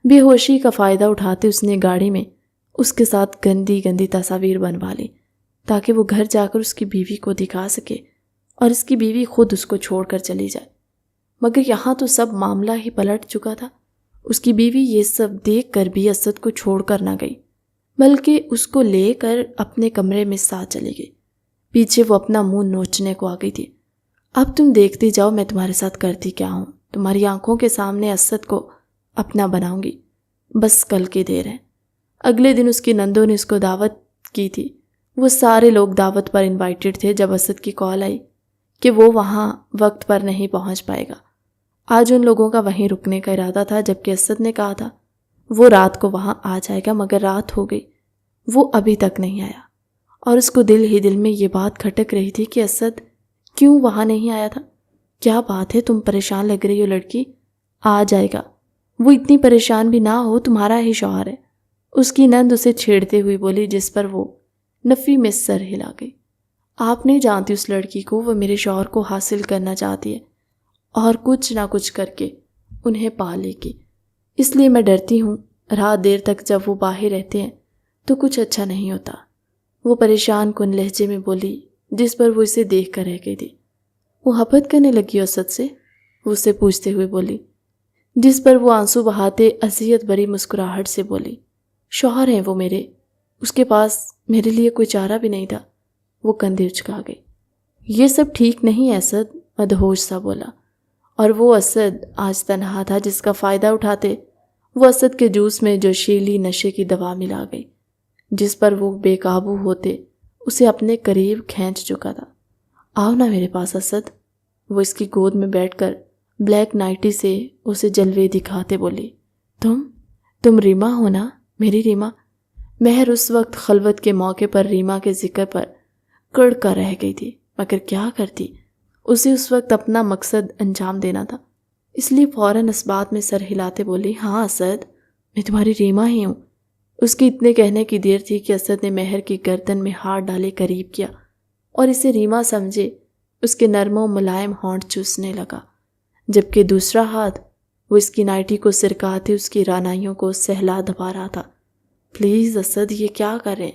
A: بے ہوشی کا فائدہ اٹھاتے اس نے گاڑی میں اس کے ساتھ گندی گندی تصاویر بنوا لی تاکہ وہ گھر جا کر اس کی بیوی کو دکھا سکے اور اس کی بیوی خود اس کو چھوڑ کر چلی جائے۔ مگر یہاں تو سب معاملہ ہی پلٹ چکا تھا۔ اس کی بیوی یہ سب دیکھ کر بھی اسد کو چھوڑ کر نہ گئی، بلکہ اس کو لے کر اپنے کمرے میں ساتھ چلی گئی۔ پیچھے وہ اپنا منہ نوچنے کو آ گئی تھی۔ اب تم دیکھتی جاؤ میں تمہارے ساتھ کرتی کیا ہوں، تمہاری آنکھوں کے سامنے اسد کو اپنا بناؤں گی، بس کل کی دیر ہے۔ اگلے دن اس کی نندوں نے اس کو دعوت کی تھی۔ وہ سارے لوگ دعوت پر انوائٹڈ تھے جب اسد کی کال آئی کہ وہ وہاں وقت پر نہیں پہنچ پائے گا۔ آج ان لوگوں کا وہیں رکنے کا ارادہ تھا، جبکہ اسد نے کہا تھا وہ رات کو وہاں آ جائے گا، مگر رات ہو گئی، وہ ابھی تک نہیں آیا، اور اس کو دل ہی دل میں یہ بات کھٹک رہی تھی کہ اسد کیوں وہاں نہیں آیا تھا۔ کیا بات ہے، تم پریشان لگ رہی ہو لڑکی، آ جائے گا، وہ اتنی پریشان بھی نہ ہو، تمہارا ہی شوہر ہے، اس کی نند اسے چھیڑتے ہوئی بولی، جس پر وہ نفی میں سر ہلا گئی۔ آپ نہیں جانتی اس لڑکی کو، وہ میرے شوہر کو حاصل کرنا چاہتی ہے اور کچھ نہ کچھ کر کے انہیں پا لے گی، اس لیے میں ڈرتی ہوں رات دیر تک جب وہ باہر رہتے ہیں تو کچھ اچھا نہیں ہوتا، وہ پریشان کن لہجے میں بولی، جس پر وہ اسے دیکھ کر رہ گئی تھی۔ وہ محبت کرنے لگی اسد سے، وہ اسے پوچھتے ہوئے بولی، جس پر وہ آنسو بہاتے اذیت بھری مسکراہٹ سے بولی، شوہر ہیں وہ میرے، اس کے پاس میرے لیے کوئی چارہ بھی نہیں تھا۔ وہ کندھے اچکا گئی۔ یہ سب ٹھیک نہیں ہے اسد، مدہوش سا بولا، اور وہ اسد آج تنہا تھا جس کا فائدہ اٹھاتے وہ اسد کے جوس میں جوشیلی نشے کی دوا ملا گئی، جس پر وہ بے قابو ہوتے اسے اپنے قریب کھینچ چکا تھا۔ آؤ نا میرے پاس اسد، وہ اس کی گود میں بیٹھ کر بلیک نائٹی سے اسے جلوے دکھاتے بولی، تم ریما ہو نا، میری ریما۔ مہر اس وقت خلوت کے موقع پر ریما کے ذکر پر کڑ کر رہ گئی تھی، مگر کیا کرتی، اسے اس وقت اپنا مقصد انجام دینا تھا، اس لیے فوراً اس بات میں سر ہلاتے بولی، ہاں اسد، میں تمہاری ریما ہی ہوں۔ اس کی اتنے کہنے کی دیر تھی کہ اسد نے مہر کی گردن میں ہاتھ ڈالے قریب کیا اور اسے ریما سمجھے اس کے نرم و ملائم ہونٹ چوسنے لگا، جبکہ دوسرا ہاتھ وہ اس کی نائٹی کو سرکاتے اس کی رانائیوں کو سہلا دبا رہا تھا۔ پلیز اسد، یہ کیا کریں،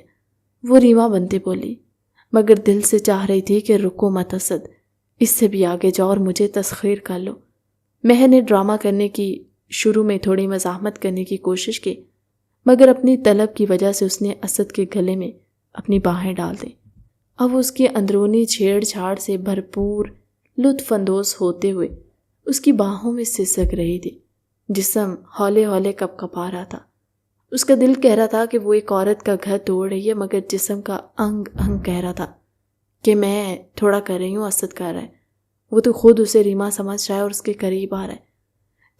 A: وہ ریما بنتے بولی، مگر دل سے چاہ رہی تھی کہ رکو مت اسد، اس سے بھی آگے جاؤ اور مجھے تسخیر کر لو۔ مہر نے ڈرامہ کرنے کی شروع میں تھوڑی مزاحمت کرنے کی کوشش کی، مگر اپنی طلب کی وجہ سے اس نے اسد کے گلے میں اپنی باہیں ڈال دیں۔ اب اس کی اندرونی چھیڑ چھاڑ سے بھرپور لطف اندوز ہوتے ہوئے اس کی باہوں میں سسک رہی تھی، جسم ہولے ہولے کپ کپا رہا تھا۔ اس کا دل کہہ رہا تھا کہ وہ ایک عورت کا گھر توڑ رہی ہے، مگر جسم کا انگ انگ کہہ رہا تھا کہ میں تھوڑا کر رہی ہوں، اسد کر رہا ہے، وہ تو خود اسے ریما سمجھ رہا ہے اور اس کے قریب آ رہا ہے۔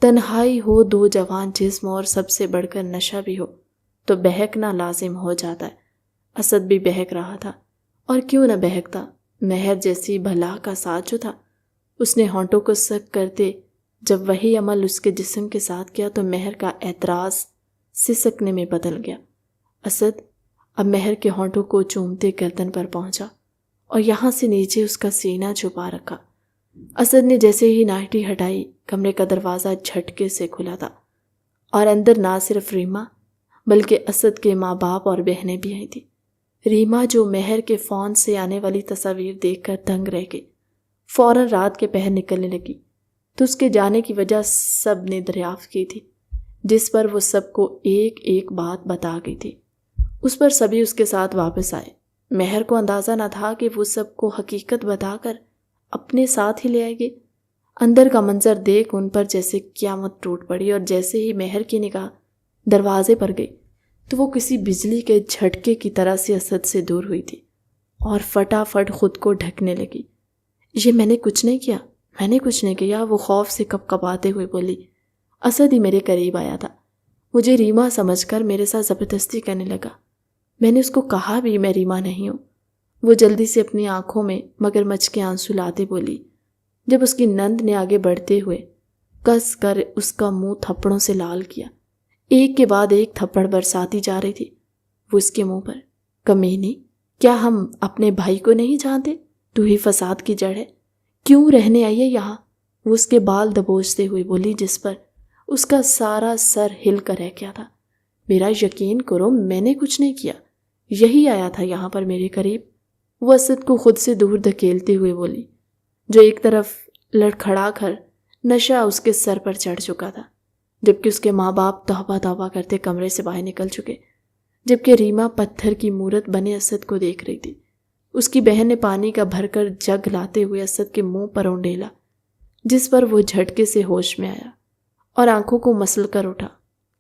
A: تنہائی ہو، دو جوان جسم اور سب سے بڑھ کر نشہ بھی ہو تو بہکنا لازم ہو جاتا ہے۔ اسد بھی بہک رہا تھا، اور کیوں نہ بہکتا، مہر جیسی بھلا کا ساتھ جو تھا۔ اس نے ہونٹوں کو سک کرتے جب وہی عمل اس کے جسم کے ساتھ کیا تو مہر کا اعتراض سسکنے میں بدل گیا۔ اسد اب مہر کے ہونٹوں کو چومتے گردن پر پہنچا اور یہاں سے نیچے اس کا سینہ چھپا رکھا۔ اسد نے جیسے ہی نائٹی ہٹائی، کمرے کا دروازہ جھٹکے سے کھلا تھا، اور اندر نہ صرف ریما بلکہ اسد کے ماں باپ اور بہنیں بھی آئی تھیں۔ ریما جو مہر کے فون سے آنے والی تصاویر دیکھ کر دنگ رہ گئی، فوراً رات کے پہر نکلنے لگی تو اس کے جانے کی وجہ سب نے دریافت کی تھی، جس پر وہ سب کو ایک ایک بات بتا گئی تھی۔ اس پر سبھی اس کے ساتھ واپس آئے۔ مہر کو اندازہ نہ تھا کہ وہ سب کو حقیقت بتا کر اپنے ساتھ ہی لے آئے گی۔ اندر کا منظر دیکھ ان پر جیسے قیامت ٹوٹ پڑی، اور جیسے ہی مہر کی نگاہ دروازے پر گئی تو وہ کسی بجلی کے جھٹکے کی طرح سے اسد سے دور ہوئی تھی اور فٹافٹ خود کو ڈھکنے لگی۔ یہ میں نے کچھ نہیں کیا، وہ خوف سے کپکپاتے ہوئے بولی۔ اسد ہی میرے قریب آیا تھا، مجھے ریما سمجھ کر میرے ساتھ زبردستی کرنے لگا۔ میں نے اس کو کہا بھی میں ریما نہیں ہوں۔ وہ جلدی سے اپنی آنکھوں میں مگرمچھ کے آنسو لاتے بولی۔ جب اس کی نند نے آگے بڑھتے ہوئے کس کر اس کا منہ تھپڑوں سے لال کیا، ایک کے بعد ایک تھپڑ برساتی جا رہی تھی، وہ اس کے منہ پر، کمینی، کیا ہم اپنے بھائی کو نہیں جانتے؟ تو ہی فساد کی جڑ ہے، کیوں رہنے آئی ہے یہاں؟ وہ اس کے بال دبوچتے ہوئے بولی، جس پر اس کا سارا سر ہل کر رہ گیا تھا۔ میرا یقین کرو، میں نے کچھ نہیں کیا، یہی آیا تھا یہاں پر میرے قریب۔ وہ اسد کو خود سے دور دھکیلتے ہوئے بولی، جو ایک طرف لڑکھڑا کر نشہ اس کے سر پر چڑھ چکا تھا، جبکہ اس کے ماں باپ توبہ توبہ کرتے کمرے سے باہر نکل چکے، جبکہ ریما پتھر کی مورت بنے اسد کو دیکھ رہی تھی۔ اس کی بہن نے پانی کا بھر کر جگ لاتے ہوئے اسد کے منہ پر اونڈیلا، جس پر وہ جھٹکے سے ہوش میں آیا اور آنکھوں کو مسل کر اٹھا۔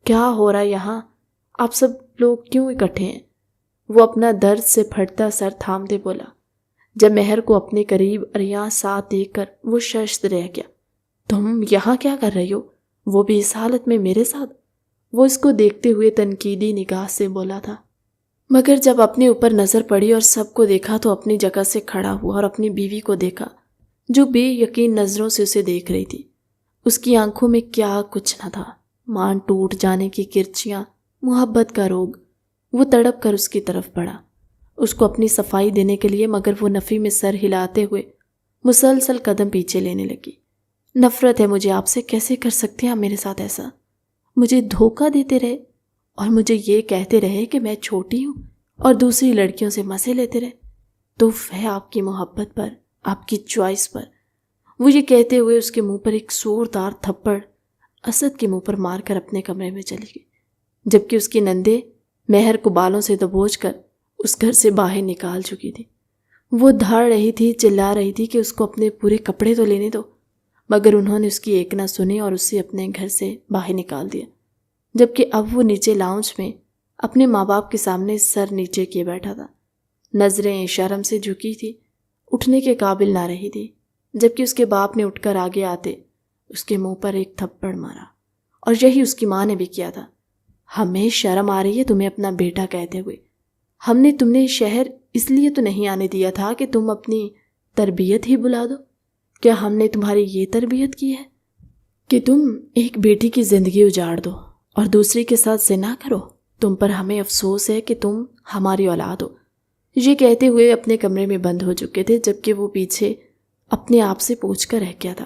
A: کیا ہو رہا یہاں؟ آپ سب لوگ کیوں اکٹھے ہیں؟ وہ اپنا درد سے پھٹتا سر تھامتے بولا۔ جب مہر کو اپنے قریب عریاں ساتھ دیکھ کر وہ ششد رہ گیا۔ تم یہاں کیا کر رہی ہو؟ وہ بھی اس حالت میں میرے ساتھ؟ وہ اس کو دیکھتے ہوئے تنقیدی نگاہ سے بولا تھا، مگر جب اپنے اوپر نظر پڑی اور سب کو دیکھا تو اپنی جگہ سے کھڑا ہوا اور اپنی بیوی کو دیکھا، جو بے یقین نظروں سے اسے دیکھ رہی تھی۔ اس کی آنکھوں میں کیا کچھ نہ تھا، مان ٹوٹ جانے کی کرچیاں، محبت کا روگ۔ وہ تڑپ کر اس کی طرف بڑھا، اس کو اپنی صفائی دینے کے لیے، مگر وہ نفی میں سر ہلاتے ہوئے مسلسل قدم پیچھے لینے لگی۔ نفرت ہے مجھے آپ سے، کیسے کر سکتے ہیں آپ میرے ساتھ ایسا؟ مجھے دھوکہ دیتے رہے اور مجھے یہ کہتے رہے کہ میں چھوٹی ہوں اور دوسری لڑکیوں سے مزے لیتے رہے۔ تف ہے آپ کی محبت پر، آپ کی چوائس پر۔ وہ یہ کہتے ہوئے اس کے منہ پر ایک زوردار تھپڑ اسد کے منہ پر مار کر اپنے کمرے میں چلی گئی، جبکہ اس کی نندیں مہر کو بالوں سے دبوچ کر اس گھر سے باہر نکال چکی تھی۔ وہ دھاڑ رہی تھی، چلا رہی تھی کہ اس کو اپنے پورے کپڑے تو لینے دو، مگر انہوں نے اس کی ایک نہ سنی اور اسے اپنے گھر سے باہر نکال دیا، جبکہ اب وہ نیچے لاؤنج میں اپنے ماں باپ کے سامنے سر نیچے کیے بیٹھا تھا۔ نظریں شرم سے جھکی تھی، اٹھنے کے قابل نہ رہی تھی، جبکہ اس کے باپ نے اٹھ کر آگے آتے اس کے منہ پر ایک تھپڑ مارا، اور یہی اس کی ماں نے بھی کیا تھا۔ ہمیں شرم آ رہی ہے تمہیں اپنا بیٹا کہتے ہوئے؟ ہم نے تمہیں شہر اس لیے تو نہیں آنے دیا تھا کہ تم اپنی تربیت ہی بلا دو؟ کیا ہم نے تمہاری یہ تربیت کی ہے کہ تم ایک بیٹی کی زندگی اجاڑ دو اور دوسری کے ساتھ زنا کرو؟ تم پر ہمیں افسوس ہے کہ تم ہماری اولاد ہو۔ یہ کہتے ہوئے اپنے کمرے میں بند ہو چکے تھے، جبکہ وہ پیچھے اپنے آپ سے پوچھ کر رہ گیا تھا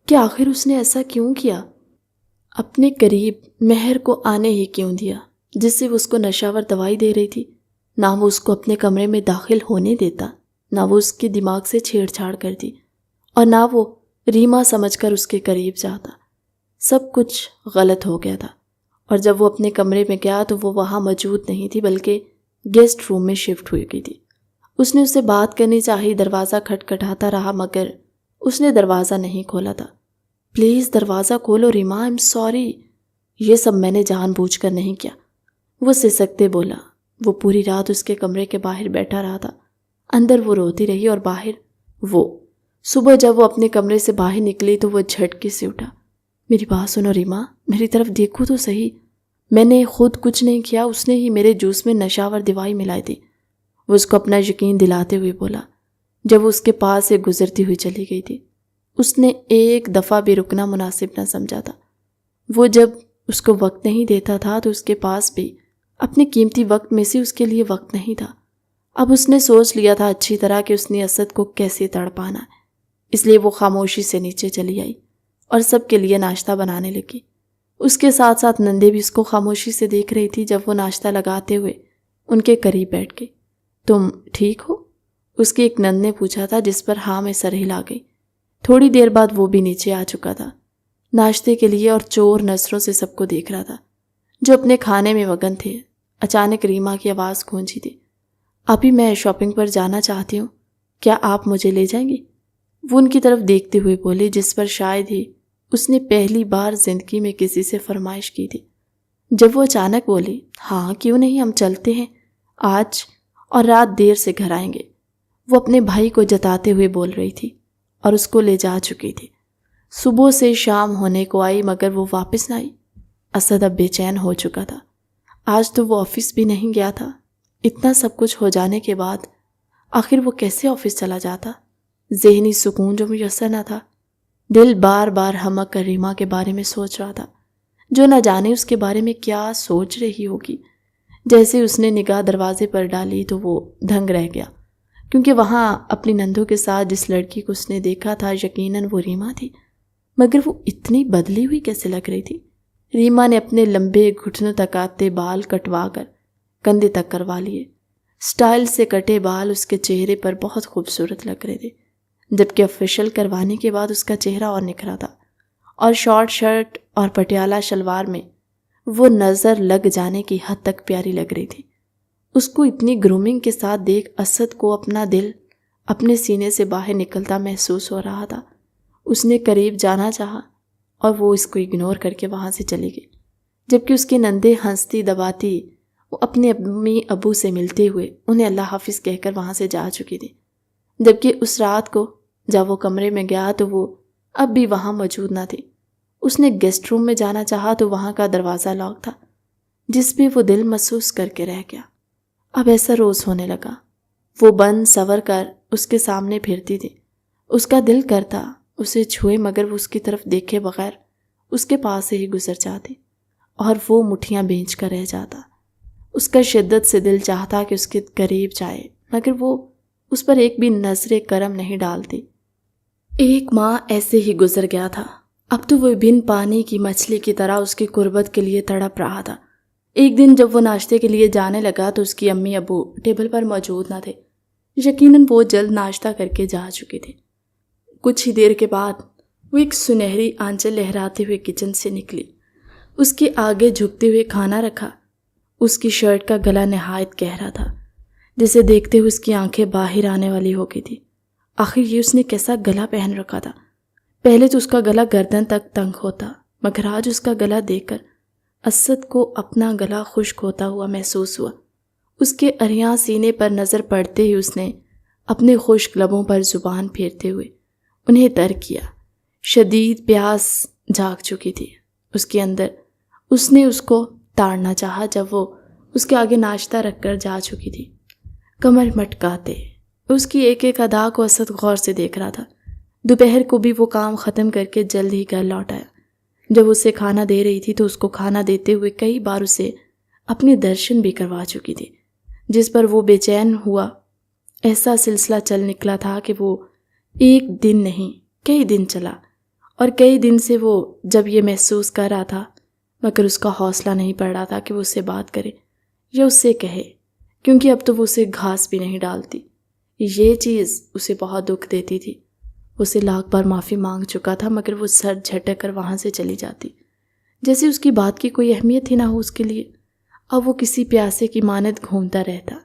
A: کہ آخر اس نے ایسا کیوں کیا؟ اپنے قریب مہر کو آنے ہی کیوں دیا، جس سے وہ اس کو نشاور دوائی دے رہی تھی؟ نہ وہ اس کو اپنے کمرے میں داخل ہونے دیتا، نہ وہ اس کے دماغ سے چھیڑ چھاڑ کرتی، اور نہ وہ ریما سمجھ کر اس کے قریب جاتا۔ سب کچھ غلط ہو گیا تھا، اور جب وہ اپنے کمرے میں گیا تو وہ وہاں موجود نہیں تھی، بلکہ گیسٹ روم میں شفٹ ہوئی گئی تھی۔ اس نے اس سے بات کرنی چاہی، دروازہ کھٹکھٹاتا رہا، مگر اس نے دروازہ نہیں کھولا تھا۔ پلیز دروازہ کھولو ریما، آئی ایم سوری، یہ سب میں نے جان بوجھ کر نہیں کیا، وہ سسکتے بولا۔ وہ پوری رات اس کے کمرے کے باہر بیٹھا رہا تھا، اندر وہ روتی رہی اور باہر وہ۔ صبح جب وہ اپنے کمرے سے باہر نکلی تو وہ جھٹکے سے اٹھا۔ میری بات سنو ریما، میری طرف دیکھو تو صحیح، میں نے خود کچھ نہیں کیا، اس نے ہی میرے جوس میں نشاور دوائی ملائی تھی، وہ اس کو اپنا یقین دلاتے ہوئے بولا، جب وہ اس کے پاس سے گزرتی ہوئی چلی گئی تھی۔ اس نے ایک دفعہ بھی رکنا مناسب نہ سمجھا تھا۔ وہ جب اس کو وقت نہیں دیتا تھا تو اس کے پاس بھی اپنے قیمتی وقت میں سے اس کے لیے وقت نہیں تھا۔ اب اس نے سوچ لیا تھا اچھی طرح کہ اس نے اسد کو کیسے تڑپانا ہے، اس لیے وہ خاموشی سے نیچے چلی آئی اور سب کے لیے ناشتہ بنانے لگی۔ اس کے ساتھ ساتھ نندے بھی اس کو خاموشی سے دیکھ رہی تھی۔ جب وہ ناشتہ لگاتے ہوئے ان کے قریب بیٹھ گئی، تم ٹھیک ہو؟ اس کی ایک نند نے پوچھا تھا، جس پر ہاں میں سر ہلا گئی۔ تھوڑی دیر بعد وہ بھی نیچے آ چکا تھا۔ ناشتے کے لیے اور چور نظروں سے سب کو دیکھ رہا تھا جو اپنے کھانے میں مگن تھے۔ اچانک ریما کی آواز گونجی تھی، ابھی میں شاپنگ پر جانا چاہتی ہوں، کیا آپ مجھے لے جائیں گے؟ وہ ان کی طرف دیکھتے ہوئے بولی، جس پر شاید ہی اس نے پہلی بار زندگی میں کسی سے فرمائش کی تھی۔ جب وہ اچانک بولی، ہاں کیوں نہیں، ہم چلتے ہیں آج، اور رات دیر سے گھر آئیں گے، وہ اپنے بھائی کو جتاتے ہوئے بول رہی تھی اور اس کو لے جا چکی تھی۔ صبح سے شام ہونے کو آئی مگر وہ واپس نہ آئی۔ اسد اب بے چین ہو چکا تھا۔ آج تو وہ آفس بھی نہیں گیا تھا۔ اتنا سب کچھ ہو جانے کے بعد آخر وہ کیسے آفس چلا جاتا؟ ذہنی سکون جو میسر نہ تھا۔ دل بار بار ہمک کر ریما کے بارے میں سوچ رہا تھا، جو نہ جانے اس کے بارے میں کیا سوچ رہی ہوگی۔ جیسے اس نے نگاہ دروازے پر ڈالی تو وہ دھنگ رہ گیا، کیونکہ وہاں اپنی نندوں کے ساتھ جس لڑکی کو اس نے دیکھا تھا یقیناً وہ ریما تھی، مگر وہ اتنی بدلی ہوئی کیسے لگ رہی تھی؟ ریما نے اپنے لمبے گھٹنوں تک آتے بال کٹوا کر کندھے تک کروا لیے۔ سٹائل سے کٹے بال اس کے چہرے پر بہت خوبصورت لگ رہے تھے، جبکہ فیشل کروانے کے بعد اس کا چہرہ اور نکھرا تھا، اور شارٹ شرٹ اور پٹیالہ شلوار میں وہ نظر لگ جانے کی حد تک پیاری لگ رہی تھی۔ اس کو اتنی گرومنگ کے ساتھ دیکھ اسد کو اپنا دل اپنے سینے سے باہر نکلتا محسوس ہو رہا تھا۔ اس نے قریب جانا چاہا اور وہ اس کو اگنور کر کے وہاں سے چلی گئی، جبکہ اس کے نندے ہنستی دباتی وہ اپنے امی ابو سے ملتے ہوئے انہیں اللہ حافظ کہہ کر وہاں سے جا چکی تھی۔ جبکہ اس رات کو جب وہ کمرے میں گیا تو وہ اب بھی وہاں موجود نہ تھی۔ اس نے گیسٹ روم میں جانا چاہا تو وہاں کا دروازہ لاک تھا، جس پہ وہ دل محسوس کر کے رہ گیا۔ اب ایسا روز ہونے لگا، وہ بند سور کر اس کے سامنے پھرتی تھی۔ اس کا دل کرتا اسے چھوئے مگر وہ اس کی طرف دیکھے بغیر اس کے پاس سے ہی گزر جاتی اور وہ مٹھیاں بھینچ کر رہ جاتا۔ اس کا شدت سے دل چاہتا کہ اس کے قریب جائے مگر وہ اس پر ایک بھی نظر کرم نہیں ڈالتی۔ ایک ماہ ایسے ہی گزر گیا تھا۔ اب تو وہ بن پانی کی مچھلی کی طرح اس کی قربت کے لیے تڑپ رہا تھا۔ ایک دن جب وہ ناشتے کے لیے جانے لگا تو اس کی امی ابو ٹیبل پر موجود نہ تھے۔ یقیناً وہ جلد ناشتہ کر کے جا چکے تھے۔ کچھ ہی دیر کے بعد وہ ایک سنہری آنچل لہراتے ہوئے کچن سے نکلی۔ اس کے آگے جھکتے ہوئے کھانا رکھا۔ اس کی شرٹ کا گلا نہایت گہرا تھا، جسے دیکھتے ہوئے اس کی آنکھیں باہر آنے والی ہو گئی تھی۔ آخر یہ اس نے کیسا گلا پہن رکھا تھا؟ پہلے تو اس کا گلا گردن تک تنگ ہوتا، مگر آج اس کا گلا دیکھ کر اسد کو اپنا گلا خشک ہوتا ہوا محسوس ہوا۔ اس کے اریاں سینے پر نظر پڑتے ہی اس نے اپنے خشک لبوں پر زبان پھیرتے ہوئے انہیں تر کیا۔ شدید پیاس جاگ چکی تھی اس کے اندر۔ اس نے اس کو تاڑنا چاہا جب وہ اس کے آگے ناشتہ رکھ کر جا چکی تھی۔ کمر مٹکاتے اس کی ایک ایک ادا کو اسد غور سے دیکھ رہا تھا۔ دوپہر کو بھی وہ کام ختم کر کے جلد ہی گھر لوٹ آیا۔ جب اسے کھانا دے رہی تھی تو اس کو کھانا دیتے ہوئے کئی بار اسے اپنے درشن بھی کروا چکی تھی، جس پر وہ بے چین ہوا۔ ایسا سلسلہ چل نکلا تھا کہ وہ ایک دن نہیں کئی دن چلا، اور کئی دن سے وہ جب یہ محسوس کر رہا تھا مگر اس کا حوصلہ نہیں پڑ رہا تھا کہ وہ اس سے بات کرے یا اس سے کہے، کیونکہ اب تو وہ اسے گھاس بھی نہیں ڈالتی۔ یہ چیز اسے بہت دکھ دیتی تھی۔ اسے لاکھ بار معافی مانگ چکا تھا مگر وہ سر جھٹک کر وہاں سے چلی جاتی، جیسے اس کی بات کی کوئی اہمیت ہی نہ ہو اس کے لیے۔ اب وہ کسی پیاسے کی مانند گھومتا رہتا۔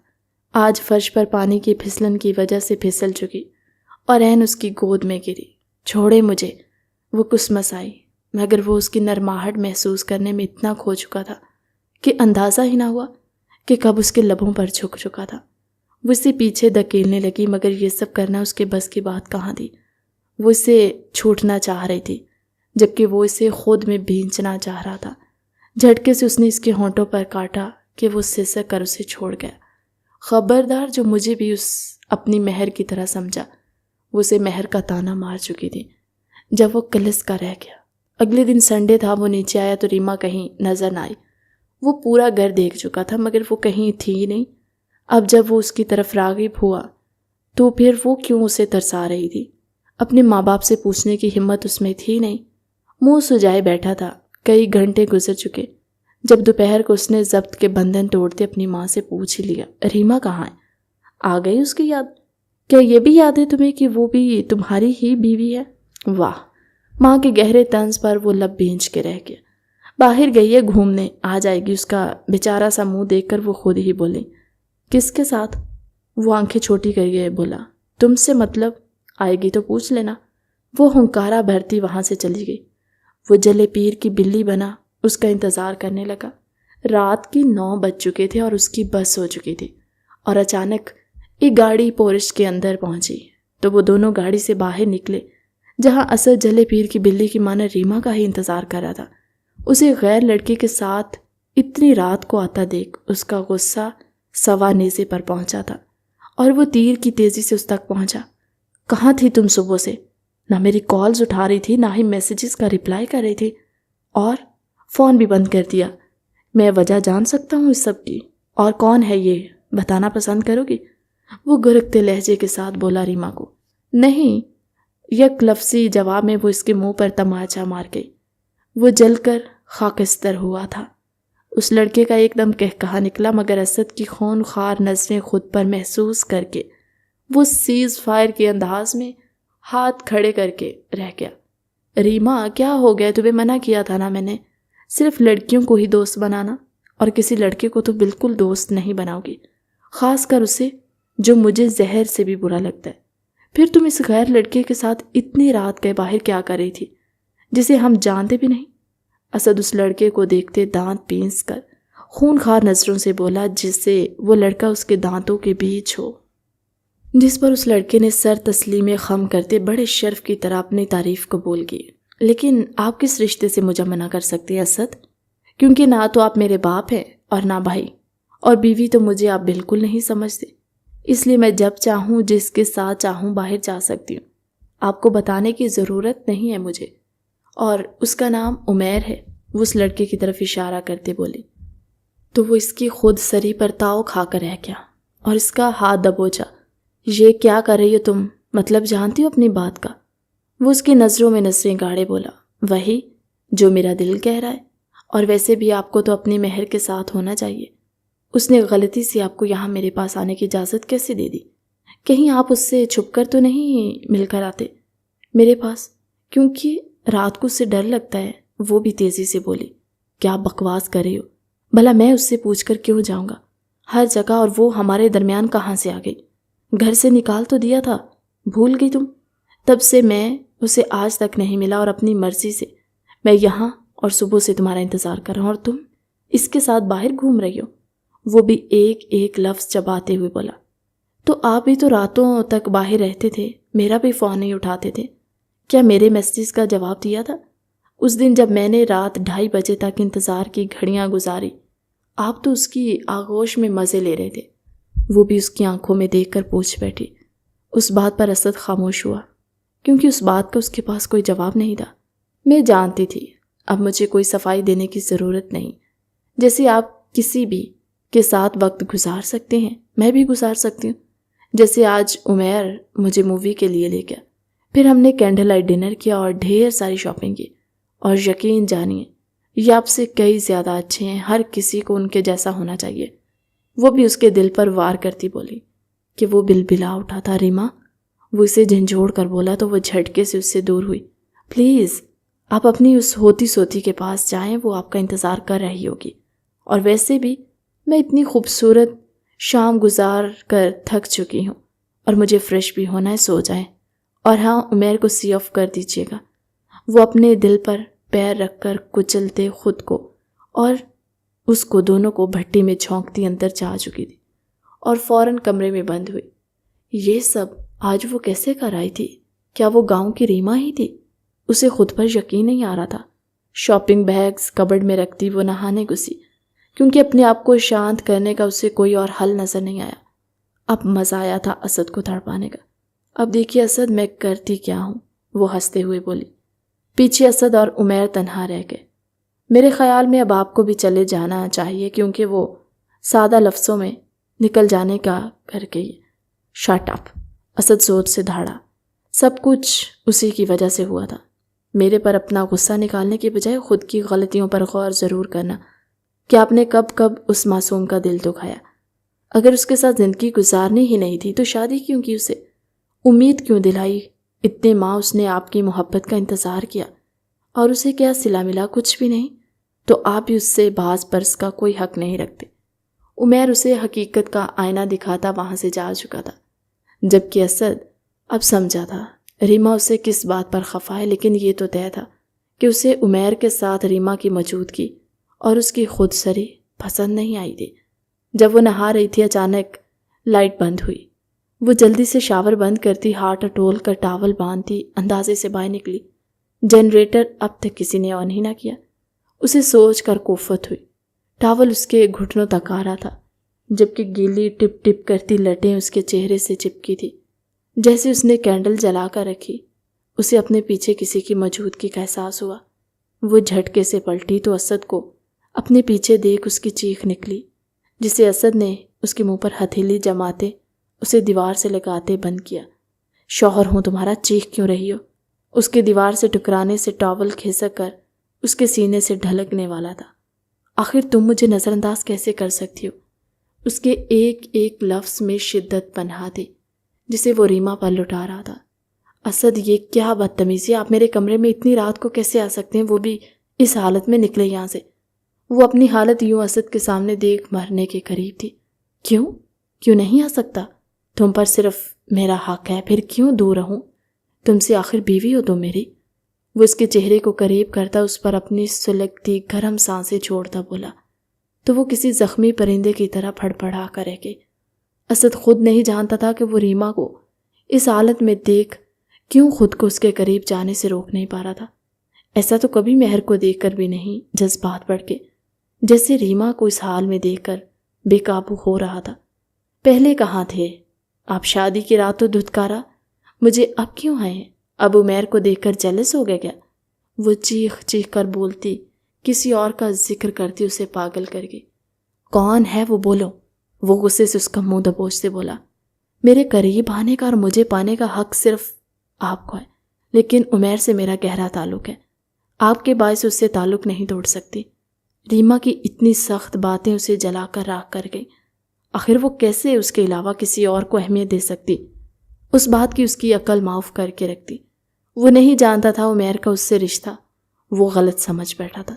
A: آج فرش پر پانی کی پھسلن کی وجہ سے پھسل چکی اور عین اس کی گود میں گری۔ چھوڑے مجھے، وہ کسمس آئی، مگر وہ اس کی نرماہٹ محسوس کرنے میں اتنا کھو چکا تھا کہ اندازہ ہی نہ ہوا کہ کب اس کے لبوں پر جھک چکا تھا۔ وہ اسے پیچھے دھکیلنے لگی مگر یہ سب کرنا اس کے بس کی بات کہاں تھی۔ وہ اسے چھوٹنا چاہ رہی تھی جبکہ وہ اسے خود میں بھینچنا چاہ رہا تھا۔ جھٹکے سے اس نے اس کے ہونٹوں پر کاٹا کہ وہ سسک کر اسے چھوڑ گیا۔ خبردار جو مجھے بھی اس اپنی مہر کی طرح سمجھا۔ وہ اسے مہر کا تانا مار چکی تھی جب وہ کلس کا رہ گیا۔ اگلے دن سنڈے تھا، وہ نیچے آیا تو ریما کہیں نظر نہ آئی۔ وہ پورا گھر دیکھ چکا تھا مگر وہ کہیں تھی ہی نہیں۔ اب جب وہ اس کی طرف راغب ہوا تو پھر وہ کیوں اسے ترسا رہی تھی؟ اپنے ماں باپ سے پوچھنے کی ہمت اس میں تھی نہیں۔ منہ سجائے بیٹھا تھا۔ کئی گھنٹے گزر چکے جب دوپہر کو اس نے ضبط کے بندھن توڑتے اپنی ماں سے پوچھ ہی لیا، ریما کہاں ہے؟ آ گئی اس کی یاد؟ کیا یہ بھی یاد ہے تمہیں کہ وہ بھی تمہاری ہی بیوی ہے؟ واہ، ماں کے گہرے طنز پر وہ لب بھینچ کے رہ گیا۔ باہر گئی ہے گھومنے، آ جائے گی۔ اس کا بیچارہ سا منہ دیکھ کر وہ خود ہی بولی۔ کس کے ساتھ؟ وہ آنکھیں چھوٹی کریے بولا۔ تم سے مطلب، آئے گی تو پوچھ لینا۔ وہ ہنکارا بھرتی وہاں سے چلی گئی۔ وہ جلے پیر کی بلی بنا اس کا انتظار کرنے لگا۔ رات کی 9 بج چکے تھے اور اس کی بس ہو چکی تھی، اور اچانک ایک گاڑی پورش کے اندر پہنچی تو وہ دونوں گاڑی سے باہر نکلے، جہاں اسد جلے پیر کی بلی کی ماں ریما کا ہی انتظار کر رہا تھا۔ اسے غیر لڑکے کے ساتھ اتنی رات کو آتا دیکھ اس کا غصہ سوا نیزے پر پہنچا تھا، اور وہ تیر کی تیزی سے اس تک پہنچا۔ کہاں تھی تم صبح سے؟ نہ میری کالز اٹھا رہی تھی، نہ ہی میسیجز کا رپلائی کر رہی تھی، اور فون بھی بند کر دیا۔ میں وجہ جان سکتا ہوں اس سب کی؟ اور کون ہے یہ بتانا پسند کرو گی؟ وہ گرکتے لہجے کے ساتھ بولا ریما کو۔ نہیں، یک لفظی جواب میں وہ اس کے منہ پر تماچا مار گئی۔ وہ جل کر خاکستر ہوا تھا۔ اس لڑکے کا ایک دم کہا نکلا، مگر اسد کی خون خوار نظریں خود پر محسوس کر کے وہ سیز فائر کے انداز میں ہاتھ کھڑے کر کے رہ گیا۔ ریما، کیا ہو گیا؟ تمہیں منع کیا تھا نا میں نے، صرف لڑکیوں کو ہی دوست بنانا، اور کسی لڑکے کو تو بالکل دوست نہیں بناؤ گی، خاص کر اسے جو مجھے زہر سے بھی برا لگتا ہے۔ پھر تم اس غیر لڑکے کے ساتھ اتنی رات کے باہر کیا کر رہی تھی جسے ہم جانتے بھی نہیں؟ اسد اس لڑکے کو دیکھتے دانت پیس کر خونخوار نظروں سے بولا، جس سے وہ لڑکا اس کے دانتوں کے بیچ ہو۔ جس پر اس لڑکے نے سر تسلیم خم کرتے بڑے شرف کی طرح اپنی تعریف قبول کی۔ لیکن آپ کس رشتے سے مجھے منع کر سکتے ہیں اسد؟ کیونکہ نہ تو آپ میرے باپ ہیں اور نہ بھائی، اور بیوی تو مجھے آپ بالکل نہیں سمجھتے، اس لیے میں جب چاہوں جس کے ساتھ چاہوں باہر جا سکتی ہوں۔ آپ کو بتانے کی ضرورت نہیں ہے مجھے، اور اس کا نام عمیر ہے، وہ اس لڑکے کی طرف اشارہ کرتے بولی۔ تو وہ اس کی خود سری پر تاؤ کھا کر رہ گیا اور اس کا ہاتھ دبوچا۔ یہ کیا کر رہی ہو تم؟ مطلب جانتی ہو اپنی بات کا؟ وہ اس کی نظروں میں نظریں گاڑے بولا، وہی جو میرا دل کہہ رہا ہے، اور ویسے بھی آپ کو تو اپنی مہر کے ساتھ ہونا چاہیے۔ اس نے غلطی سے آپ کو یہاں میرے پاس آنے کی اجازت کیسے دے دی؟ کہیں آپ اس سے چھپ کر تو نہیں مل کر آتے میرے پاس؟ کیونکہ رات کو اس سے ڈر لگتا ہے، وہ بھی تیزی سے بولی۔ کیا بکواس کر رہی ہو؟ بھلا میں اس سے پوچھ کر کیوں جاؤں گا؟ ہر جگہ، اور وہ ہمارے درمیان کہاں سے آ گئی؟ گھر سے نکال تو دیا تھا، بھول گئی تم؟ تب سے میں اسے آج تک نہیں ملا، اور اپنی مرضی سے میں یہاں اور صبح سے تمہارا انتظار کر رہا ہوں، اور تم اس کے ساتھ باہر گھوم رہی ہو۔ وہ بھی ایک ایک لفظ چباتے ہوئے بولا۔ تو آپ بھی تو راتوں تک باہر رہتے تھے، میرا بھی فون نہیں اٹھاتے تھے، کیا میرے میسیج کا جواب دیا تھا؟ اس دن جب میں نے رات 2:30 بجے تک انتظار کی گھڑیاں گزاری، آپ تو اس کی آغوش میں مزے لے رہے تھے۔ وہ بھی اس کی آنکھوں میں دیکھ کر پوچھ بیٹھی۔ اس بات پر اسد خاموش ہوا، کیونکہ اس بات کا اس کے پاس کوئی جواب نہیں تھا۔ میں جانتی تھی اب مجھے کوئی صفائی دینے کی ضرورت نہیں، جیسے آپ کسی بھی کے ساتھ وقت گزار سکتے ہیں، میں بھی گزار سکتی ہوں۔ جیسے آج عمیر مجھے مووی کے لیے لے گیا، پھر ہم نے کینڈل لائٹ ڈنر کیا اور ڈھیر ساری شاپنگ کی، اور یقین جانیے یہ آپ سے کئی زیادہ اچھے ہیں، ہر کسی کو ان کے جیسا ہونا چاہیے۔ وہ بھی اس کے دل پر وار کرتی بولی کہ وہ بلبلا اٹھا تھا ریما۔ وہ اسے جھنجھوڑ کر بولا تو وہ جھٹکے سے اس سے دور ہوئی۔ پلیز آپ اپنی اس ہوتی سوتی کے پاس جائیں، وہ آپ کا انتظار کر رہی ہوگی، اور ویسے بھی میں اتنی خوبصورت شام گزار کر تھک چکی ہوں، اور مجھے فریش بھی ہونا ہے، سو جائیں۔ اور ہاں، عمیر کو سی آف کر دیجیے گا۔ وہ اپنے دل پر پیر رکھ کر کچلتے خود کو اور اس کو دونوں کو بھٹی میں جھونکتی اندر جا چکی تھی، اور فوراً کمرے میں بند ہوئی۔ یہ سب آج وہ کیسے کر آئی تھی؟ کیا وہ گاؤں کی ریما ہی تھی؟ اسے خود پر یقین نہیں آ رہا تھا۔ شاپنگ بیگز کبرڈ میں رکھتی وہ نہانے گھسی، کیونکہ اپنے آپ کو شانت کرنے کا اسے کوئی اور حل نظر نہیں آیا۔ اب مزہ آیا تھا اسد کو تڑپانے کا۔ اب دیکھیے اسد، میں کرتی کیا ہوں، وہ ہنستے ہوئے بولی۔ پیچھے اسد اور عمیر تنہا رہ گئے۔ میرے خیال میں اب آپ کو بھی چلے جانا چاہیے، کیونکہ وہ سادہ لفظوں میں نکل جانے کا کر گئی۔ شٹ اپ، اسد زور سے دھاڑا۔ سب کچھ اسی کی وجہ سے ہوا تھا۔ میرے پر اپنا غصہ نکالنے کی بجائے خود کی غلطیوں پر غور ضرور کرنا کہ آپ نے کب کب اس معصوم کا دل دکھایا۔ اگر اس کے ساتھ زندگی گزارنی ہی نہیں تھی تو شادی کیوں کی؟ اسے امید کیوں دلائی اتنے ماہ اس نے آپ کی محبت کا انتظار کیا اور اسے کیا صلہ ملا؟ کچھ بھی نہیں۔ تو آپ بھی اس سے باز پرس کا کوئی حق نہیں رکھتے۔ عمیر اسے حقیقت کا آئینہ دکھاتا وہاں سے جا چکا تھا، جبکہ اسد اب سمجھا تھا ریما اسے کس بات پر خفا ہے، لیکن یہ تو طے تھا کہ اسے عمیر کے ساتھ ریما کی موجودگی اور اس کی خود سری پسند نہیں آئی تھی۔ جب وہ نہا رہی تھی اچانک لائٹ بند ہوئی۔ وہ جلدی سے شاور بند کرتی، ہاتھ ٹول کر ٹاول باندھتی، اندازے سے باہر نکلی۔ جنریٹر اب تک کسی نے آن ہی نہ کیا۔ اسے سوچ کر کوفت ہوئی۔ ٹاول اس کے گھٹنوں تک آ رہا تھا، جبکہ گیلی ٹپ ٹپ کرتی لٹیں اس کے چہرے سے چپکی تھی۔ جیسے اس نے کینڈل جلا کر رکھی، اسے اپنے پیچھے کسی کی موجودگی کا احساس ہوا۔ وہ جھٹکے سے پلٹی تو اسد کو اپنے پیچھے دیکھ اس کی چیخ نکلی، جسے اسد نے اس کے منہ پر ہتھیلی جماتے اسے دیوار سے لگاتے بند کیا۔ شوہر ہوں تمہارا، چیخ کیوں رہی ہو؟ اس کے دیوار سے ٹکرانے سے ٹاول کھسک کر اس کے سینے سے ڈھلکنے والا تھا۔ آخر تم مجھے نظر انداز کیسے کر سکتی ہو؟ اس کے ایک ایک لفظ میں شدت پنہا تھی جسے وہ ریما پر لٹا رہا تھا۔ اسد، یہ کیا بدتمیزی! آپ میرے کمرے میں اتنی رات کو کیسے آ سکتے ہیں، وہ بھی اس حالت میں؟ نکلے یہاں سے۔ وہ اپنی حالت یوں اسد کے سامنے دیکھ مرنے کے قریب تھی۔ کیوں نہیں آ سکتا؟ تم پر صرف میرا حق ہے، پھر کیوں دور رہوں؟ تم سے آخر بیوی ہو تم میری۔ وہ اس کے چہرے کو قریب کرتا اس پر اپنی سلگتی گرم سانسیں چھوڑتا بولا، تو وہ کسی زخمی پرندے کی طرح پھڑ پڑا کر رہ گئی۔ اسد خود نہیں جانتا تھا کہ وہ ریما کو اس حالت میں دیکھ کیوں خود کو اس کے قریب جانے سے روک نہیں پا رہا تھا۔ ایسا تو کبھی مہر کو دیکھ کر بھی نہیں جذبات بڑھ کے، جیسے ریما کو اس حال میں دیکھ کر بے قابو ہو رہا تھا۔ پہلے کہاں تھے آپ؟ شادی کی رات تو دھتکارا، مجھے اب کیوں آئے؟ اب عمیر کو دیکھ کر جیلس ہو گیا کیا؟ وہ چیخ چیخ کر بولتی، کسی اور کا ذکر کرتی اسے پاگل کر گئی۔ کون ہے وہ؟ بولو۔ وہ غصے سے اس کا منہ دبوچ سے بولا، میرے قریب آنے کا اور مجھے پانے کا حق صرف آپ کو ہے، لیکن عمیر سے میرا گہرا تعلق ہے، آپ کے باعث اس سے تعلق نہیں توڑ سکتی۔ ریما کی اتنی سخت باتیں اسے جلا کر راکھ کر گئی۔ آخر وہ کیسے اس کے علاوہ کسی اور کو اہمیت دے سکتی؟ اس بات کی اس کی عقل معاف کر کے رکھتی۔ وہ نہیں جانتا تھا عمیر کا اس سے رشتہ، وہ غلط سمجھ بیٹھا تھا۔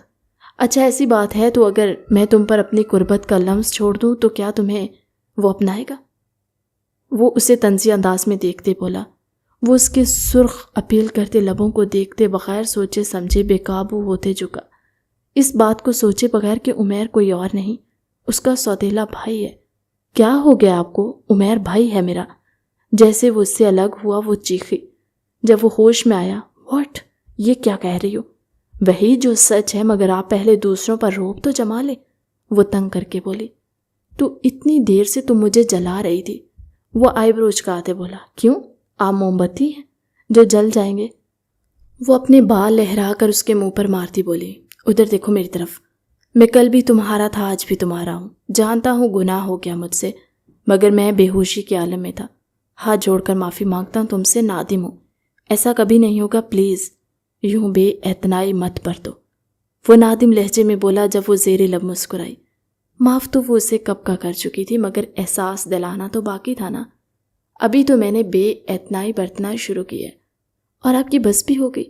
A: اچھا ایسی بات ہے تو اگر میں تم پر اپنی قربت کا لمس چھوڑ دوں تو کیا تمہیں وہ اپنائے گا؟ وہ اسے طنزی انداز میں دیکھتے بولا۔ وہ اس کے سرخ اپیل کرتے لبوں کو دیکھتے بغیر سوچے سمجھے بے قابو ہوتے جھکا، اس بات کو سوچے بغیر کہ عمیر کوئی اور نہیں، اس کا سوتیلا بھائی ہے۔ کیا ہو گیا آپ کو؟ عمیر بھائی ہے میرا۔ جیسے وہ اس سے الگ ہوا وہ چیخی۔ جب وہ ہوش میں آیا، واٹ؟ یہ کیا کہہ رہی ہو؟ وہی جو سچ ہے، مگر آپ پہلے دوسروں پر روب تو جما لے، وہ تنگ کر کے بولی۔ تو اتنی دیر سے تم مجھے جلا رہی تھی، وہ آئی برو چکاتے بولا۔ کیوں؟ آپ موم بتی ہیں جو جل جائیں گے؟ وہ اپنے بال لہرا کر اس کے منہ پر مارتی بولی، ادھر دیکھو میری طرف، میں کل بھی تمہارا تھا، آج بھی تمہارا ہوں، جانتا ہوں گناہ ہو گیا مجھ سے، مگر میں بے ہوشی کے عالم میں تھا، ہاتھ جوڑ کر معافی مانگتا ہوں تم سے، نادم ہوں، ایسا کبھی نہیں ہوگا، پلیز یوں بے اعتنائی مت برتو، وہ نادم لہجے میں بولا جب وہ زیر لب مسکرائی۔ معاف تو وہ اسے کب کا کر چکی تھی، مگر احساس دلانا تو باقی تھا نا۔ ابھی تو میں نے بے اعتنائی برتنا شروع کی ہے اور آپ کی بس بھی ہو گئی۔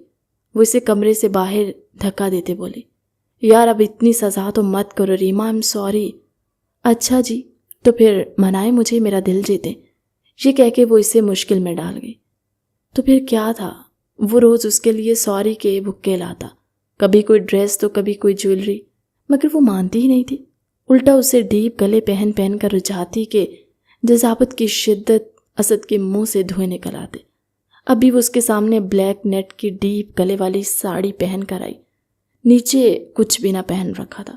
A: وہ اسے کمرے سے باہر دھکا دیتے بولے، یار اب اتنی سزا تو مت کرو ریما، آئی ایم سوری۔ اچھا جی، تو پھر منائے مجھے، میرا دل جیتے، یہ کہہ کے وہ اسے مشکل میں ڈال گئی۔ تو پھر کیا تھا؟ وہ روز اس کے لیے سوری کے بھکے لاتا، کبھی کوئی ڈریس تو کبھی کوئی جیولری، مگر وہ مانتی ہی نہیں تھی، الٹا اسے ڈیپ گلے پہن پہن کر رجھاتی کہ جذابت کی شدت اسد کے منہ سے دھوئیں نکل آتے۔ ابھی وہ اس کے سامنے بلیک نیٹ کی ڈیپ گلے والی ساڑی پہن کر آئی، نیچے کچھ بھی نہ پہن رکھا تھا،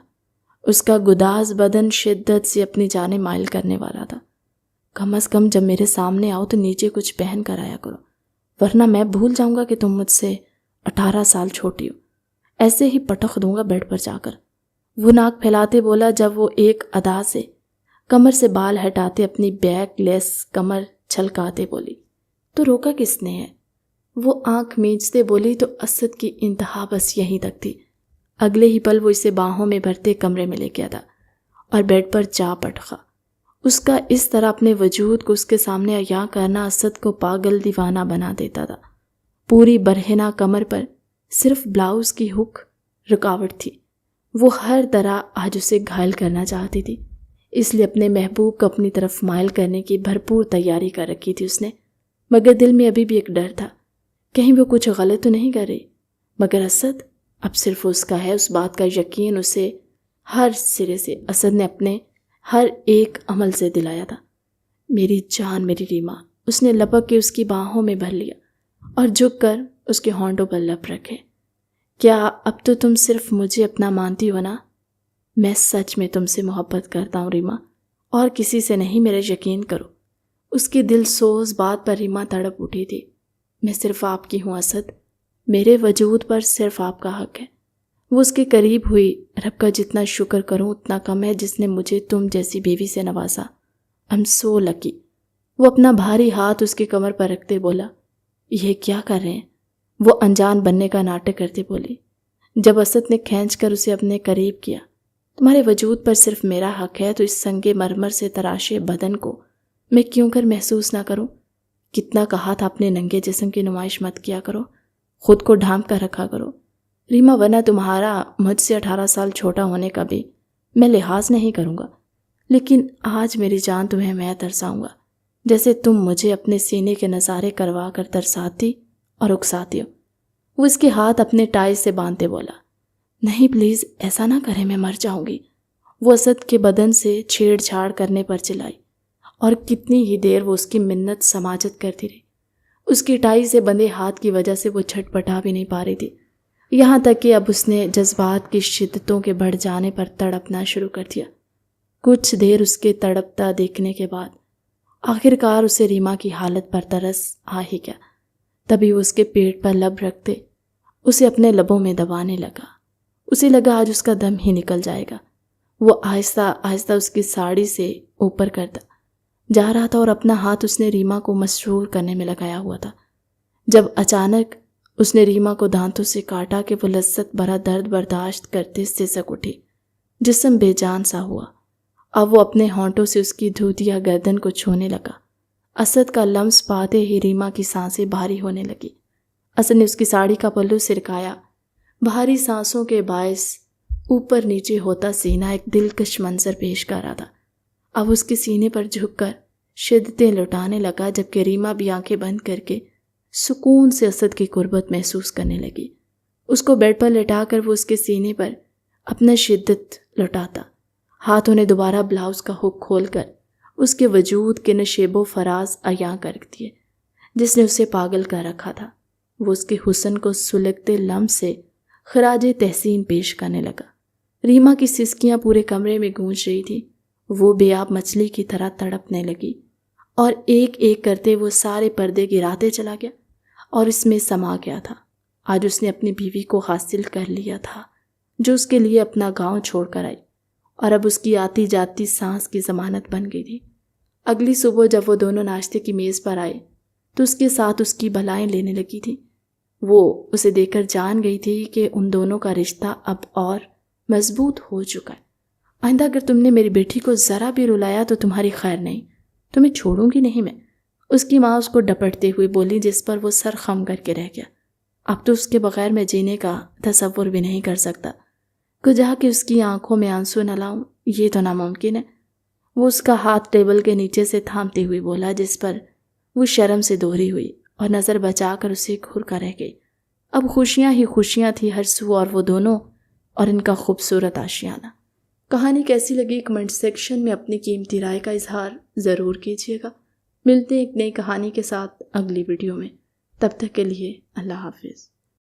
A: اس کا گداز بدن شدت سے اپنی جانب مائل کرنے والا تھا۔ کم از کم جب میرے سامنے آؤ تو نیچے کچھ پہن کر آیا کرو، ورنہ میں بھول جاؤں گا کہ تم مجھ سے 18 سال چھوٹی ہو، ایسے ہی پٹخ دوں گا بیڈ پر جا کر، وہ ناک پھیلاتے بولا جب وہ ایک ادا سے کمر سے بال ہٹاتے اپنی بیک لیس کمر چھلکاتے بولی۔ تو روکا کس نے ہے؟ وہ آنکھ میچتے بولی تو اسد کی انتہا بس یہیں تک تھی۔ اگلے ہی پل وہ اسے باہوں میں بھرتے کمرے میں لے گیا تھا اور بیڈ پر جا پٹخا۔ اس کا اس طرح اپنے وجود کو اس کے سامنے عیاں کرنا اسد کو پاگل دیوانہ بنا دیتا تھا۔ پوری برہنہ کمر پر صرف بلاؤز کی ہک رکاوٹ تھی۔ وہ ہر طرح آج اسے گھائل کرنا چاہتی تھی، اس لیے اپنے محبوب کو اپنی طرف مائل کرنے کی بھرپور تیاری کر رکھی تھی اس نے، مگر دل میں ابھی بھی ایک ڈر تھا، کہیں وہ کچھ غلط تو نہیں کر رہی۔ مگر اسد اب صرف اس کا ہے، اس بات کا یقین اسے ہر سرے سے اسد نے اپنے ہر ایک عمل سے دلایا تھا۔ میری جان، میری ریما، اس نے لپک کے اس کی باہوں میں بھر لیا اور جھک کر اس کے ہونٹوں پر لب رکھے۔ کیا اب تو تم صرف مجھے اپنا مانتی ہو نا؟ میں سچ میں تم سے محبت کرتا ہوں ریما، اور کسی سے نہیں، میرا یقین کرو۔ اس کی دل سوز بات پر ریما تڑپ اٹھی تھی۔ میں صرف آپ کی ہوں اسد، میرے وجود پر صرف آپ کا حق ہے۔ وہ اس کے قریب ہوئی۔ رب کا جتنا شکر کروں اتنا کم ہے جس نے مجھے تم جیسی بیوی سے نوازا۔ I'm so lucky۔ وہ اپنا بھاری ہاتھ اس کی کمر پر رکھتے بولا، یہ کیا کر رہے ہیں؟ وہ انجان بننے کا ناٹک کرتے بولی۔ جب اسد نے کھینچ کر اسے اپنے قریب کیا، تمہارے وجود پر صرف میرا حق ہے تو اس سنگ مرمر سے تراشے بدن کو میں کیوں کر محسوس نہ کروں؟ کتنا کہا تھا اپنے ننگے جسم کی نمائش مت کیا کرو، خود کو ڈھانپ کر رکھا کرو ریما، ورنہ تمہارا مجھ سے 18 سال چھوٹا ہونے کا بھی میں لحاظ نہیں کروں گا۔ لیکن آج میری جان تمہیں میں ترساؤں گا جیسے تم مجھے اپنے سینے کے نظارے کروا کر ترساتی اور اکساتی ہو۔ وہ اس کے ہاتھ اپنے ٹائی سے باندھتے بولا، نہیں پلیز ایسا نہ کریں، میں مر جاؤں گی۔ وہ اسد کے بدن سے چھیڑ چھاڑ کرنے پر چلائی اور کتنی ہی دیر وہ اس کی منت سماجت کرتی رہی۔ اس کی ٹائی سے بندھے ہاتھ کی وجہ سے وہ چھٹ پٹا بھی نہیں پا رہی تھی، یہاں تک کہ اب اس نے جذبات کی شدتوں کے بڑھ جانے پر تڑپنا شروع کر دیا۔ کچھ دیر اس کے تڑپتا دیکھنے کے بعد آخر کار اسے ریما کی حالت پر ترس آ ہی گیا۔ تبھی وہ اس کے پیٹ پر لب رکھتے اسے اپنے لبوں میں دبانے لگا۔ اسے لگا آج اس کا دم ہی نکل جائے گا۔ وہ آہستہ آہستہ اس کی ساڑی سے اوپر کرتا جا رہا تھا اور اپنا ہاتھ اس نے ریما کو مسرور کرنے میں لگایا ہوا تھا، جب اچانک اس نے ریما کو دانتوں سے کاٹا کہ وہ لذت بھرا درد برداشت کرتے سسک اٹھی، جسم بے جان سا ہوا۔ اب وہ اپنے ہونٹوں سے اس کی دھوتیا گردن کو چھونے لگا۔ اسد کا لمس پاتے ہی ریما کی سانسیں بھاری ہونے لگی۔ اسد نے اس کی ساڑی کا پلو سرکایا۔ بھاری سانسوں کے باعث اوپر نیچے ہوتا سینہ ایک دلکش منظر پیش کر رہا تھا۔ اب اس کے سینے پر جھک کر شدتیں لٹانے لگا، جبکہ ریما بھی آنکھیں بند کر کے سکون سے اسد کی قربت محسوس کرنے لگی۔ اس کو بیڈ پر لٹا کر وہ اس کے سینے پر اپنا شدت لٹاتا۔ ہاتھوں نے دوبارہ بلاؤز کا ہک کھول کر اس کے وجود کے نشیب و فراز عیاں کر دیے جس نے اسے پاگل کر رکھا تھا۔ وہ اس کے حسن کو سلگتے لمس سے خراج تحسین پیش کرنے لگا۔ ریما کی سسکیاں پورے کمرے میں گونج رہی تھی۔ وہ بے آب مچھلی کی طرح تڑپنے لگی اور ایک ایک کرتے وہ سارے پردے گراتے چلا گیا اور اس میں سما گیا تھا۔ آج اس نے اپنی بیوی کو حاصل کر لیا تھا جو اس کے لیے اپنا گاؤں چھوڑ کر آئی اور اب اس کی آتی جاتی سانس کی ضمانت بن گئی تھی۔ اگلی صبح جب وہ دونوں ناشتے کی میز پر آئے تو اس کے ساتھ اس کی بلائیں لینے لگی تھی۔ وہ اسے دیکھ کر جان گئی تھی کہ ان دونوں کا رشتہ اب اور مضبوط ہو چکا ہے۔ آئندہ اگر تم نے میری بیٹی کو ذرا بھی رلایا تو تمہاری خیر نہیں، تمہیں چھوڑوں گی نہیں میں، اس کی ماں اس کو ڈپٹتے ہوئے بولی، جس پر وہ سر خم کر کے رہ گیا۔ اب تو اس کے بغیر میں جینے کا تصور بھی نہیں کر سکتا، کجا کہ اس کی آنکھوں میں آنسو نہ لاؤں، یہ تو ناممکن ہے۔ وہ اس کا ہاتھ ٹیبل کے نیچے سے تھامتے ہوئے بولا، جس پر وہ شرم سے دوہری ہوئی اور نظر بچا کر اسے گھور کر رہ گئی۔ اب خوشیاں ہی خوشیاں تھی ہر سو، اور وہ دونوں اور ان کا خوبصورت آشیانہ۔ کہانی کیسی لگی کمنٹ سیکشن میں اپنی قیمتی رائے کا اظہار ضرور کیجیے گا۔ ملتے ہیں ایک نئی کہانی کے ساتھ اگلی ویڈیو میں، تب تک کے لیے اللہ حافظ۔